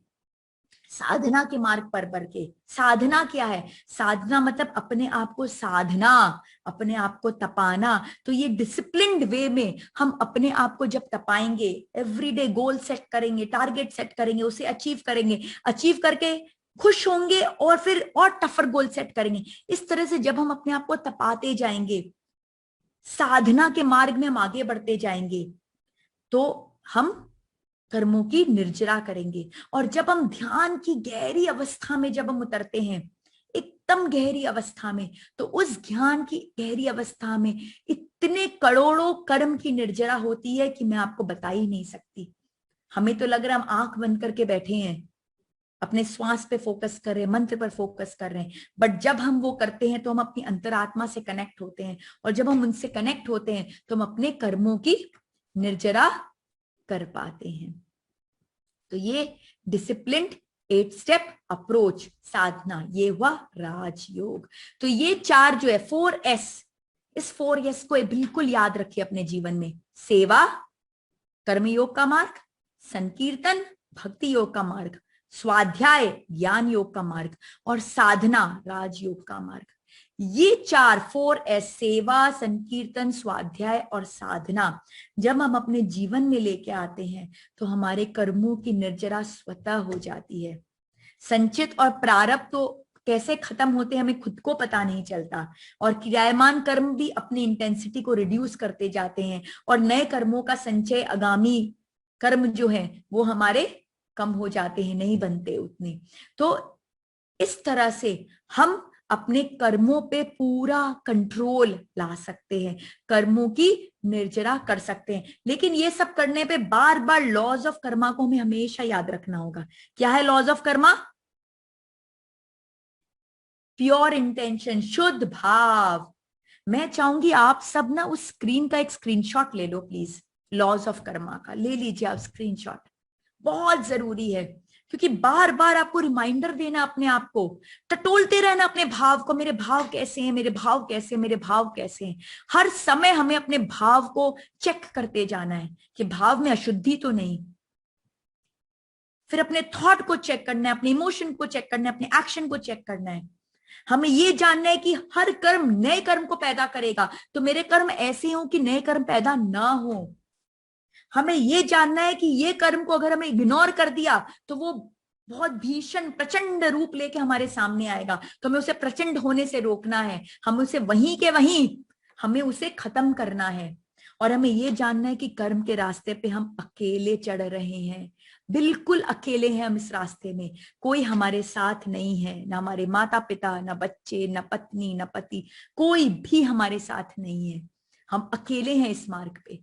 साधना के मार्ग पर बढ़ के। साधना क्या है? साधना मतलब अपने आप को साधना, अपने आप को तपाना। तो ये डिसिप्लिन्ड वे में हम अपने आप को जब तपाएंगे, एवरीडे गोल सेट करेंगे, टारगेट सेट करेंगे, उसे अचीव करेंगे, अचीव करके खुश होंगे और फिर और टफर गोल सेट करेंगे। इस तरह से जब हम अपने आप को तपाते जाएंगे, साधना के मार्ग में हम आगे बढ़ते जाएंगे, तो हम कर्मों की निर्जरा करेंगे। और जब हम ध्यान की गहरी अवस्था में जब हम उतरते हैं, एकदम गहरी अवस्था में, तो उस ज्ञान की गहरी अवस्था में इतने करोड़ों कर्म की निर्जरा होती है कि मैं आपको बता ही नहीं सकती। हमें तो लग रहा है हम आंख बंद करके बैठे हैं, अपने श्वास पे फोकस कर रहे हैं, मंत्र पर फोकस कर रहे हैं। बट जब हम वो करते हैं तो हम अपनी अंतरात्मा से कनेक्ट होते हैं, और जब हम उनसे कनेक्ट होते हैं तो हम अपने कर्मों की निर्जरा कर पाते हैं। तो ये डिसिप्लिन्ड 8 स्टेप अप्रोच साधना, ये हुआ राजयोग। तो ये 4 जो है 4S, इस 4S को बिल्कुल याद रखिए अपने जीवन में। सेवा कर्मयोग का मार्ग, संकीर्तन भक्ति योग का मार्ग, स्वाध्याय ज्ञान योग का मार्ग, और साधना राजयोग का मार्ग। ये 4 सेवा संकीर्तन स्वाध्याय और साधना जब हम अपने जीवन में लेके आते हैं तो हमारे कर्मों की निर्जरा स्वतः हो जाती है। संचित और प्रारब्ध तो कैसे खत्म होते हैं हमें खुद को पता नहीं चलता, और क्रियामान कर्म भी अपनी इंटेंसिटी को रिड्यूस करते जाते हैं, और नए कर्मों का संचय, आगामी कर्म जो है वो हमारे कम हो जाते हैं, नहीं बनते उतने। तो इस तरह से हम अपने कर्मों पे पूरा कंट्रोल ला सकते हैं, कर्मों की निर्जरा कर सकते हैं। लेकिन ये सब करने पे बार बार लॉज ऑफ कर्मा को हमें हमेशा याद रखना होगा। क्या है laws of karma? Pure intention, शुद्ध भाव। मैं चाहूंगी आप सब ना उस स्क्रीन का एक स्क्रीनशॉट ले लो प्लीज, लॉज ऑफ कर्मा का ले लीजिए आप स्क्रीनशॉट, बहुत जरूरी है। क्योंकि बार बार आपको रिमाइंडर देना, अपने आप को टटोलते रहना अपने भाव को, मेरे भाव कैसे हैं, मेरे भाव कैसे हैं, मेरे भाव कैसे हैं। हर समय हमें अपने भाव को चेक करते जाना है कि भाव में अशुद्धि तो नहीं। फिर अपने थॉट को चेक करना है, अपने इमोशन को चेक करना है, अपने एक्शन को चेक करना है। हमें ये जानना है कि हर कर्म नए कर्म को पैदा करेगा, तो मेरे कर्म ऐसे हो कि नए कर्म पैदा ना हो। हमें ये जानना है कि ये कर्म को अगर हमें इग्नोर कर दिया तो वो बहुत भीषण प्रचंड रूप लेके हमारे सामने आएगा, तो हमें उसे प्रचंड होने से रोकना है, हम उसे वहीं के वहीं हमें उसे खत्म करना है। और हमें ये जानना है कि कर्म के रास्ते पे हम अकेले चढ़ रहे हैं, बिल्कुल अकेले हैं हम इस रास्ते में, कोई हमारे साथ नहीं है, ना हमारे माता पिता, ना बच्चे, ना पत्नी, ना पति, कोई भी हमारे साथ नहीं है, हम अकेले हैं इस मार्ग पे।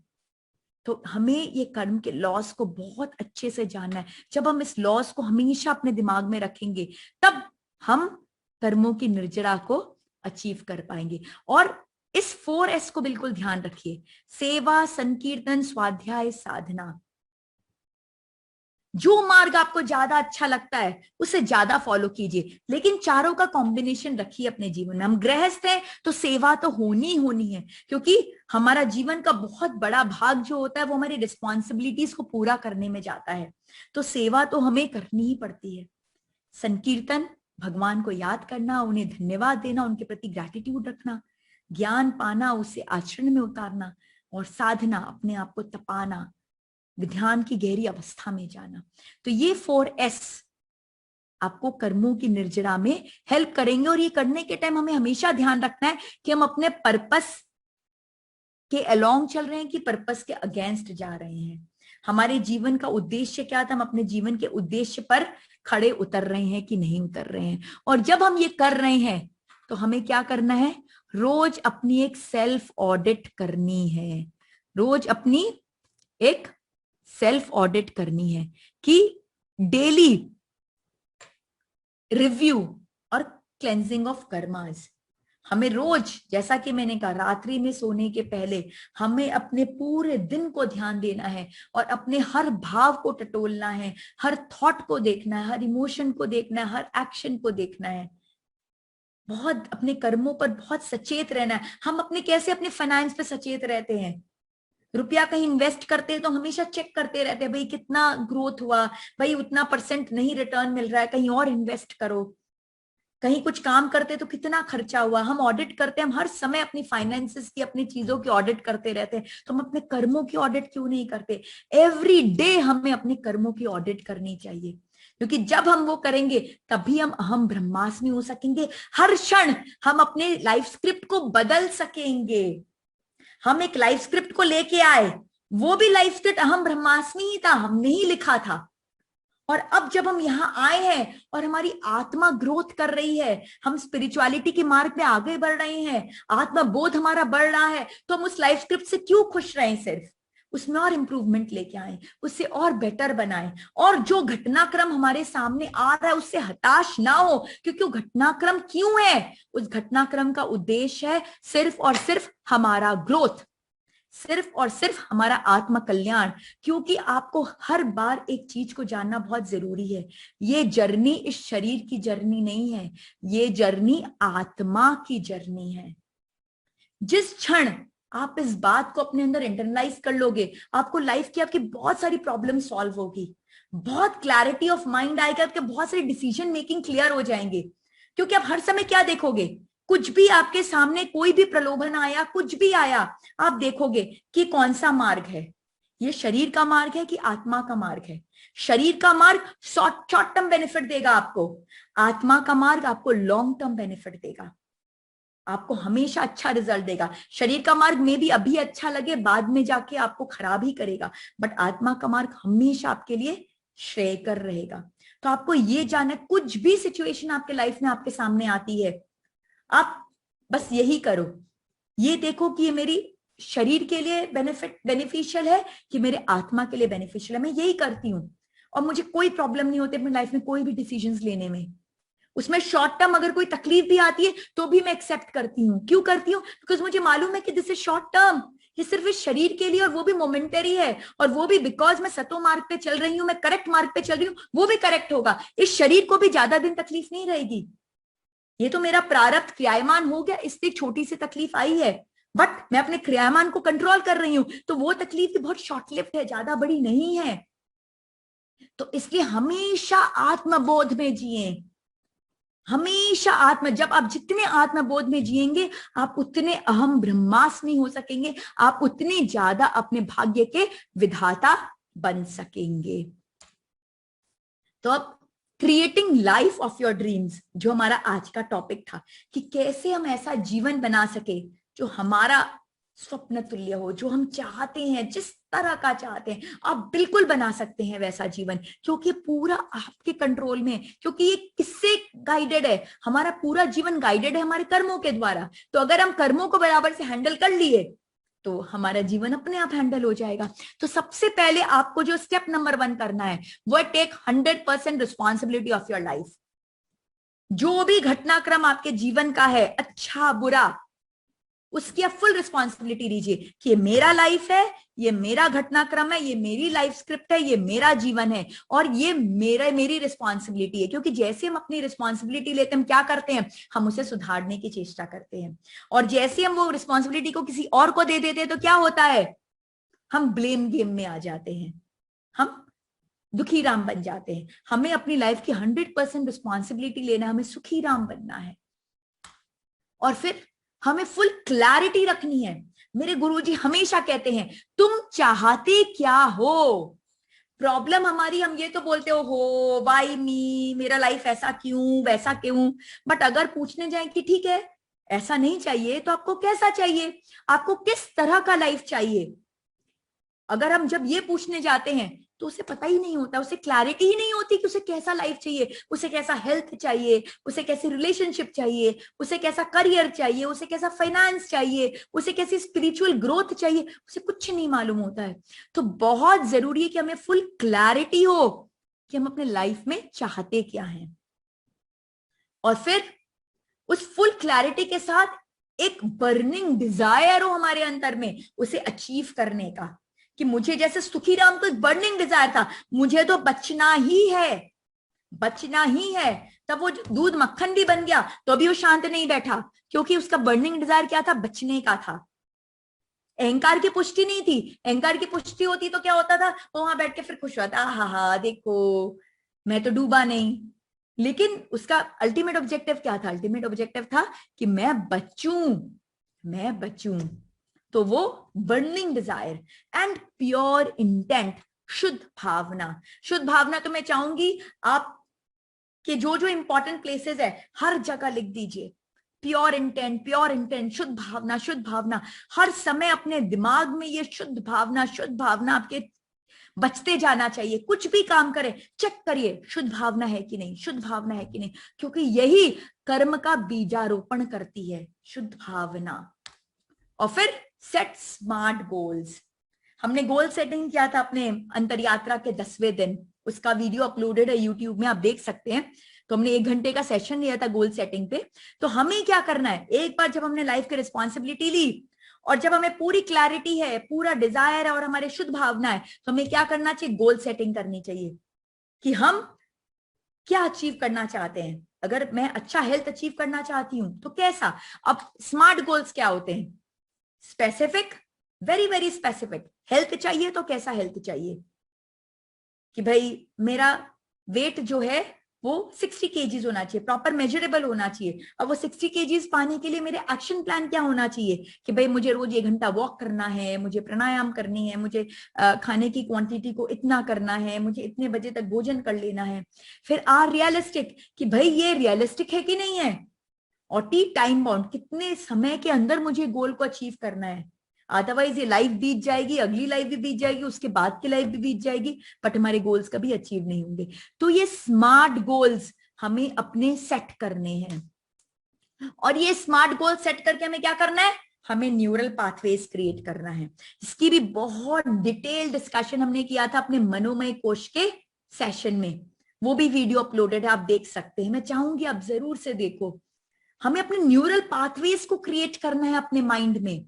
तो हमें ये कर्म के लॉस को बहुत अच्छे से जानना है। जब हम इस लॉस को हमेशा अपने दिमाग में रखेंगे तब हम कर्मों की निर्जरा को अचीव कर पाएंगे। और इस 4S को बिल्कुल ध्यान रखिए, सेवा संकीर्तन स्वाध्याय साधना। जो मार्ग आपको ज्यादा अच्छा लगता है उसे ज्यादा फॉलो कीजिए, लेकिन चारों का कॉम्बिनेशन रखिए अपने जीवन में। हम गृहस्थ हैं तो सेवा तो होनी ही होनी है, क्योंकि हमारा जीवन का बहुत बड़ा भाग जो होता है वो हमारी रिस्पॉन्सिबिलिटीज को पूरा करने में जाता है, तो सेवा तो हमें करनी ही पड़ती है। संकीर्तन भगवान को याद करना, उन्हें धन्यवाद देना, उनके प्रति ग्रैटिट्यूड रखना, ज्ञान पाना, उसे आचरण में उतारना, और साधना अपने आप को तपाना, ध्यान की गहरी अवस्था में जाना। तो ये 4S आपको कर्मों की निर्जरा में हेल्प करेंगे। और ये करने के टाइम हमें हमेशा ध्यान रखना है कि हम अपने पर्पस के अलोंग चल रहे हैं कि पर्पस के अगेंस्ट जा रहे हैं। हमारे जीवन का उद्देश्य क्या था, हम अपने जीवन के उद्देश्य पर खड़े उतर रहे हैं कि नहीं उतर रहे हैं। और जब हम ये कर रहे हैं तो हमें क्या करना है, रोज अपनी एक सेल्फ ऑडिट करनी है, रोज अपनी एक सेल्फ ऑडिट करनी है कि डेली रिव्यू और क्लेंजिंग ऑफ कर्मास। हमें रोज, जैसा कि मैंने कहा, रात्रि में सोने के पहले हमें अपने पूरे दिन को ध्यान देना है और अपने हर भाव को टटोलना है, हर थॉट को देखना है, हर इमोशन को देखना है, हर एक्शन को देखना है। बहुत अपने कर्मों पर बहुत सचेत रहना है। हम अपने कैसे अपने फाइनेंस पे सचेत रहते हैं, रुपया कहीं इन्वेस्ट करते हैं तो हमेशा चेक करते रहते हैं, भाई कितना ग्रोथ हुआ, भाई उतना % नहीं रिटर्न मिल रहा है, कहीं और इन्वेस्ट करो। कहीं कुछ काम करते तो कितना खर्चा हुआ, हम ऑडिट करते हैं, हम हर समय अपनी फाइनेंसेस की, अपनी चीजों की ऑडिट करते रहते हैं। तो हम अपने कर्मों की ऑडिट क्यों नहीं करते? एवरी डे हमें अपने कर्मों की ऑडिट करनी चाहिए, क्योंकि जब हम वो करेंगे तभी हम ब्रह्मास्मि हो सकेंगे। हर क्षण हम अपने लाइफ स्क्रिप्ट को बदल सकेंगे। हम एक लाइफ स्क्रिप्ट को लेके आए, वो भी लाइफ स्क्रिप्ट अहम ब्रह्मास्मि ही था, हमने ही लिखा था। और अब जब हम यहाँ आए हैं और हमारी आत्मा ग्रोथ कर रही है, हम स्पिरिचुअलिटी के मार्ग में आगे बढ़ रहे हैं, आत्मा बोध हमारा बढ़ रहा है, तो हम उस लाइफ स्क्रिप्ट से क्यों खुश रहें सिर्फ? उसमें और इंप्रूवमेंट लेके आए, उससे और बेटर बनाए, और जो घटनाक्रम हमारे सामने आ रहा है उससे हताश ना हो, क्योंकि वो घटनाक्रम क्यों है, उस घटनाक्रम का उद्देश्य है सिर्फ और सिर्फ हमारा ग्रोथ, सिर्फ और सिर्फ हमारा आत्म कल्याण। क्योंकि आपको हर बार एक चीज को जानना बहुत जरूरी है, ये जर्नी इस शरीर की जर्नी नहीं है, ये जर्नी आत्मा की जर्नी है। जिस क्षण आप इस बात को अपने अंदर इंटरनलाइज कर लोगे, आपको लाइफ की आपकी बहुत सारी प्रॉब्लम सॉल्व होगी, बहुत क्लैरिटी ऑफ माइंड आएगा, आपके बहुत सारे डिसीजन मेकिंग क्लियर हो जाएंगे। क्योंकि आप हर समय क्या देखोगे, कुछ भी आपके सामने, कोई भी प्रलोभन आया, कुछ भी आया, आप देखोगे कि कौन सा मार्ग है, ये शरीर का मार्ग है कि आत्मा का मार्ग है। शरीर का मार्ग शॉर्ट टर्म बेनिफिट देगा आपको, आत्मा का मार्ग आपको लॉन्ग टर्म बेनिफिट देगा, आपको हमेशा अच्छा रिजल्ट देगा। शरीर का मार्ग में भी अभी अच्छा लगे, बाद में जाके आपको खराब ही करेगा, बट आत्मा का मार्ग हमेशा आपके लिए श्रेयकर रहेगा। तो आपको ये जानना, कुछ भी सिचुएशन आपके लाइफ में आपके सामने आती है, आप बस यही करो, ये देखो कि ये मेरी शरीर के लिए बेनिफिशियल है कि मेरे आत्मा के लिए बेनिफिशियल है। मैं यही करती हूँ और मुझे कोई प्रॉब्लम नहीं होती अपनी लाइफ में कोई भी डिसीजंस लेने में। उसमें शॉर्ट टर्म अगर कोई तकलीफ भी आती है तो भी मैं एक्सेप्ट करती हूँ। क्यों करती हूँ? बिकॉज मुझे मालूम है कि दिस इज शॉर्ट टर्म, ये सिर्फ इस शरीर के लिए, और वो भी मोमेंटरी है, और वो भी बिकॉज मैं सतो मार्ग पे चल रही हूँ, मैं करेक्ट मार्ग पे चल रही हूँ, वो भी करेक्ट होगा। इस शरीर को भी ज्यादा दिन तकलीफ नहीं रहेगी, ये तो मेरा प्रारब्ध क्रियामान हो गया, इससे छोटी सी तकलीफ आई है, बट मैं अपने क्रियामान को कंट्रोल कर रही हूं, तो वो तकलीफ भी बहुत शॉर्ट लिव्ड है, ज्यादा बड़ी नहीं है। तो इसलिए हमेशा आत्मबोध में जिए, हमेशा जब आप जितने आत्मबोध में जिएंगे, आप उतने अहम ब्रह्मास्मि हो सकेंगे, आप उतने ज्यादा अपने भाग्य के विधाता बन सकेंगे। तो अब creating life of your dreams, जो हमारा आज का टॉपिक था, कि कैसे हम ऐसा जीवन बना सके जो हमारा स्वप्न तुल्य हो, जो हम चाहते हैं, जिस तरह का चाहते हैं, आप बिल्कुल बना सकते हैं वैसा जीवन, क्योंकि पूरा आपके कंट्रोल में है। क्योंकि ये किससे गाइडेड है? हमारा पूरा जीवन गाइडेड है हमारे कर्मों के द्वारा। तो अगर हम कर्मों को बराबर से हैंडल कर लिए तो हमारा जीवन अपने आप हैंडल हो जाएगा। तो सबसे पहले आपको जो स्टेप नंबर 1 करना है वो take 100% responsibility of your life. जो भी घटनाक्रम आपके जीवन का है, अच्छा बुरा, उसकी आप फुल रिस्पॉन्सिबिलिटी लीजिए कि ये मेरा लाइफ है, ये मेरा घटनाक्रम है, ये मेरी लाइफ स्क्रिप्ट है, ये मेरा जीवन है, और ये मेरी रिस्पॉन्सिबिलिटी है। क्योंकि जैसे हम अपनी रिस्पॉन्सिबिलिटी लेते हैं, हम क्या करते हैं, हम उसे सुधारने की चेष्टा करते हैं, और जैसे हम वो रिस्पॉन्सिबिलिटी को किसी और को दे देते हैं तो क्या होता है, हम ब्लेम गेम में आ जाते हैं, हम दुखी राम बन जाते हैं। हमें अपनी लाइफ की 100% रिस्पॉन्सिबिलिटी लेना, हमें सुखी राम बनना है, और फिर हमें फुल क्लैरिटी रखनी है। मेरे गुरुजी हमेशा कहते हैं, तुम चाहते क्या हो। प्रॉब्लम हमारी, हम ये तो बोलते हो वाई मी, मेरा लाइफ ऐसा क्यों वैसा क्यों, बट अगर पूछने जाए कि ठीक है ऐसा नहीं चाहिए तो आपको कैसा चाहिए, आपको किस तरह का लाइफ चाहिए, अगर हम जब ये पूछने जाते हैं तो उसे पता ही नहीं होता, उसे क्लैरिटी ही नहीं होती कि उसे कैसा लाइफ चाहिए, उसे कैसा हेल्थ चाहिए, उसे कैसी रिलेशनशिप चाहिए, उसे कैसा करियर चाहिए, उसे कैसा फाइनेंस चाहिए, उसे कैसी स्पिरिचुअल ग्रोथ चाहिए, उसे कुछ नहीं मालूम होता है। तो बहुत जरूरी है कि हमें फुल क्लैरिटी हो कि हम अपने लाइफ में चाहते क्या हैं, और फिर उस फुल क्लैरिटी के साथ एक बर्निंग डिजायर हो हमारे अंदर में उसे अचीव करने का, कि मुझे जैसे सुखी राम को एक बर्निंग डिजायर था, मुझे तो बचना ही है, बचना ही है। तब वो दूध मक्खन भी बन गया तो भी वो शांत नहीं बैठा, क्योंकि उसका बर्निंग डिजायर क्या था, बचने का था। अहंकार की पुष्टि नहीं थी, अहंकार की पुष्टि होती तो क्या होता था, वो वहां बैठ के फिर खुश होता, हा देखो मैं तो डूबा नहीं। लेकिन उसका अल्टीमेट ऑब्जेक्टिव क्या था, अल्टीमेट ऑब्जेक्टिव था कि मैं बचूं, मैं बचूं। तो वो burning desire and pure intent, शुद्ध भावना। शुद्ध भावना तो मैं चाहूंगी आप कि जो जो इंपॉर्टेंट प्लेसेस है हर जगह लिख दीजिए, प्योर इंटेंट, प्योर इंटेंट, शुद्ध भावना, शुद्ध भावना। हर समय अपने दिमाग में ये शुद्ध भावना आपके बचते जाना चाहिए। कुछ भी काम करें चेक करिए शुद्ध भावना है कि नहीं, शुद्ध भावना है कि नहीं, क्योंकि यही कर्म का बीजारोपण करती है, शुद्ध भावना। और फिर सेट स्मार्ट गोल्स, हमने गोल सेटिंग किया था अपने अंतर यात्रा के 10वें दिन, उसका वीडियो अपलोडेड है यूट्यूब में, आप देख सकते हैं। तो हमने 1 घंटे का सेशन लिया था गोल सेटिंग पे। तो हमें क्या करना है, एक बार जब हमने लाइफ की रिस्पॉन्सिबिलिटी ली और जब हमें पूरी क्लैरिटी है, पूरा डिजायर है और हमारे शुद्ध भावना है, तो हमें क्या करना चाहिए, गोल सेटिंग करनी चाहिए कि हम क्या अचीव करना चाहते हैं। अगर मैं अच्छा हेल्थ अचीव करना चाहती हूं तो कैसा। अब स्मार्ट गोल्स क्या होते हैं, specific, very very specific. Health चाहिए तो कैसा हेल्थ चाहिए कि भाई मेरा वेट जो है वो 60 केजीज होना चाहिए, प्रॉपर मेजरेबल होना चाहिए। अब वो 60 केजीज पाने के लिए मेरे एक्शन प्लान क्या होना चाहिए कि भाई मुझे रोज 1 घंटा वॉक करना है, मुझे प्राणायाम करनी है, मुझे खाने की क्वांटिटी को इतना करना है, मुझे इतने बजे तक भोजन कर लेना है। फिर आर रियलिस्टिक कि भाई ये रियलिस्टिक है कि नहीं है, और टी टाइम बाउंड, कितने समय के अंदर मुझे गोल को अचीव करना है। अदरवाइज ये लाइफ बीत जाएगी, अगली लाइफ भी बीत जाएगी, उसके बाद की लाइफ भी बीत जाएगी, बट हमारे गोल्स कभी अचीव नहीं होंगे। तो ये स्मार्ट गोल्स हमें अपने सेट करने हैं। और ये स्मार्ट गोल सेट करके हमें क्या करना है, हमें न्यूरल पाथवेज क्रिएट करना है। इसकी भी बहुत डिटेल डिस्कशन हमने किया था अपने मनोमय कोश के सेशन में, वो भी वीडियो अपलोडेड है, आप देख सकते हैं। मैं चाहूंगी आप जरूर से देखो। हमें अपने न्यूरल पाथवेज को क्रिएट करना है अपने माइंड में।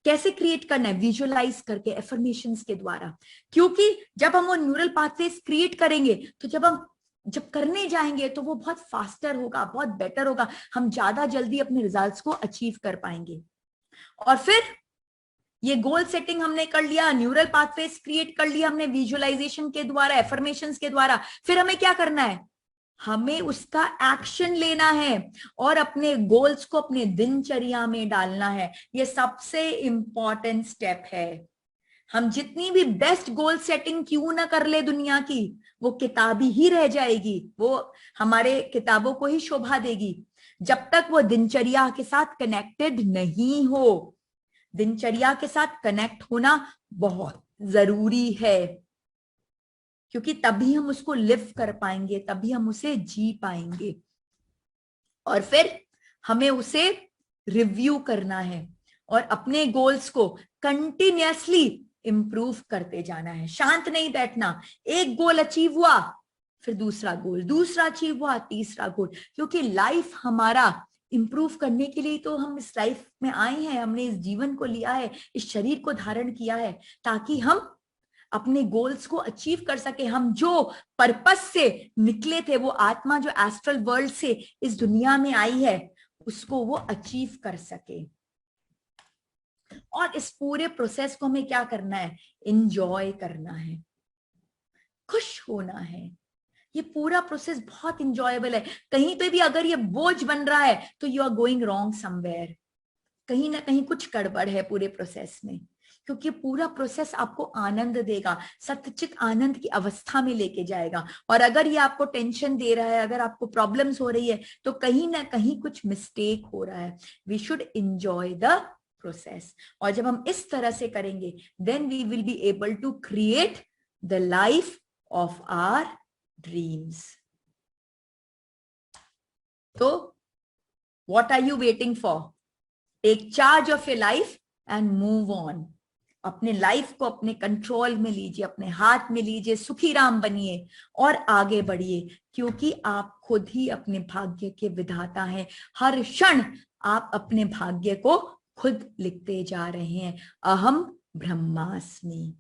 कैसे क्रिएट करना है, विजुअलाइज करके, एफर्मेशंस के द्वारा। क्योंकि जब हम वो न्यूरल पाथवेज क्रिएट करेंगे तो जब करने जाएंगे तो वो बहुत फास्टर होगा, बहुत बेटर होगा, हम ज्यादा जल्दी अपने रिजल्ट्स को अचीव कर पाएंगे। और फिर ये गोल सेटिंग हमने कर लिया, न्यूरल पाथवेज क्रिएट कर लिया हमने विजुअलाइजेशन के द्वारा, एफर्मेशंस के द्वारा। फिर हमें क्या करना है, हमें उसका एक्शन लेना है और अपने गोल्स को अपने दिनचर्या में डालना है। ये सबसे इंपॉर्टेंट स्टेप है। हम जितनी भी बेस्ट गोल सेटिंग क्यों ना कर ले दुनिया की, वो किताबी ही रह जाएगी, वो हमारे किताबों को ही शोभा देगी, जब तक वो दिनचर्या के साथ कनेक्टेड नहीं हो। दिनचर्या के साथ कनेक्ट होना बहुत जरूरी है, क्योंकि तभी हम उसको लिव कर पाएंगे, तभी हम उसे जी पाएंगे। और फिर हमें उसे रिव्यू करना है और अपने गोल्स को कंटिन्यूअसली इंप्रूव करते जाना है। शांत नहीं बैठना, एक गोल अचीव हुआ फिर दूसरा गोल, दूसरा अचीव हुआ तीसरा गोल। क्योंकि लाइफ हमारा इंप्रूव करने के लिए तो हम इस लाइफ में आए हैं, हमने इस जीवन को लिया है, इस शरीर को धारण किया है, ताकि हम अपने गोल्स को अचीव कर सके। हम जो पर्पस से निकले थे, वो आत्मा जो एस्ट्रल वर्ल्ड से इस दुनिया में आई है, उसको वो अचीव कर सके। और इस पूरे प्रोसेस को हमें क्या करना है, एंजॉय करना है, खुश होना है। ये पूरा प्रोसेस बहुत इंजॉयबल है। कहीं पे भी अगर ये बोझ बन रहा है तो you are going wrong somewhere, कहीं ना कहीं कुछ गड़बड़ है पूरे प्रोसेस में। क्योंकि पूरा प्रोसेस आपको आनंद देगा, सत्यचित आनंद की अवस्था में लेके जाएगा। और अगर ये आपको टेंशन दे रहा है, अगर आपको प्रॉब्लम्स हो रही है, तो कहीं ना कहीं कुछ मिस्टेक हो रहा है। We should enjoy the process. और जब हम इस तरह से करेंगे, then we will be able to create the life of our dreams. तो what are you waiting for? Take charge of your life and move on. अपने लाइफ को अपने कंट्रोल में लीजिए, अपने हाथ में लीजिए, सुखी राम बनिए और आगे बढ़िए। क्योंकि आप खुद ही अपने भाग्य के विधाता हैं। हर क्षण आप अपने भाग्य को खुद लिखते जा रहे हैं। अहम ब्रह्मास्मि।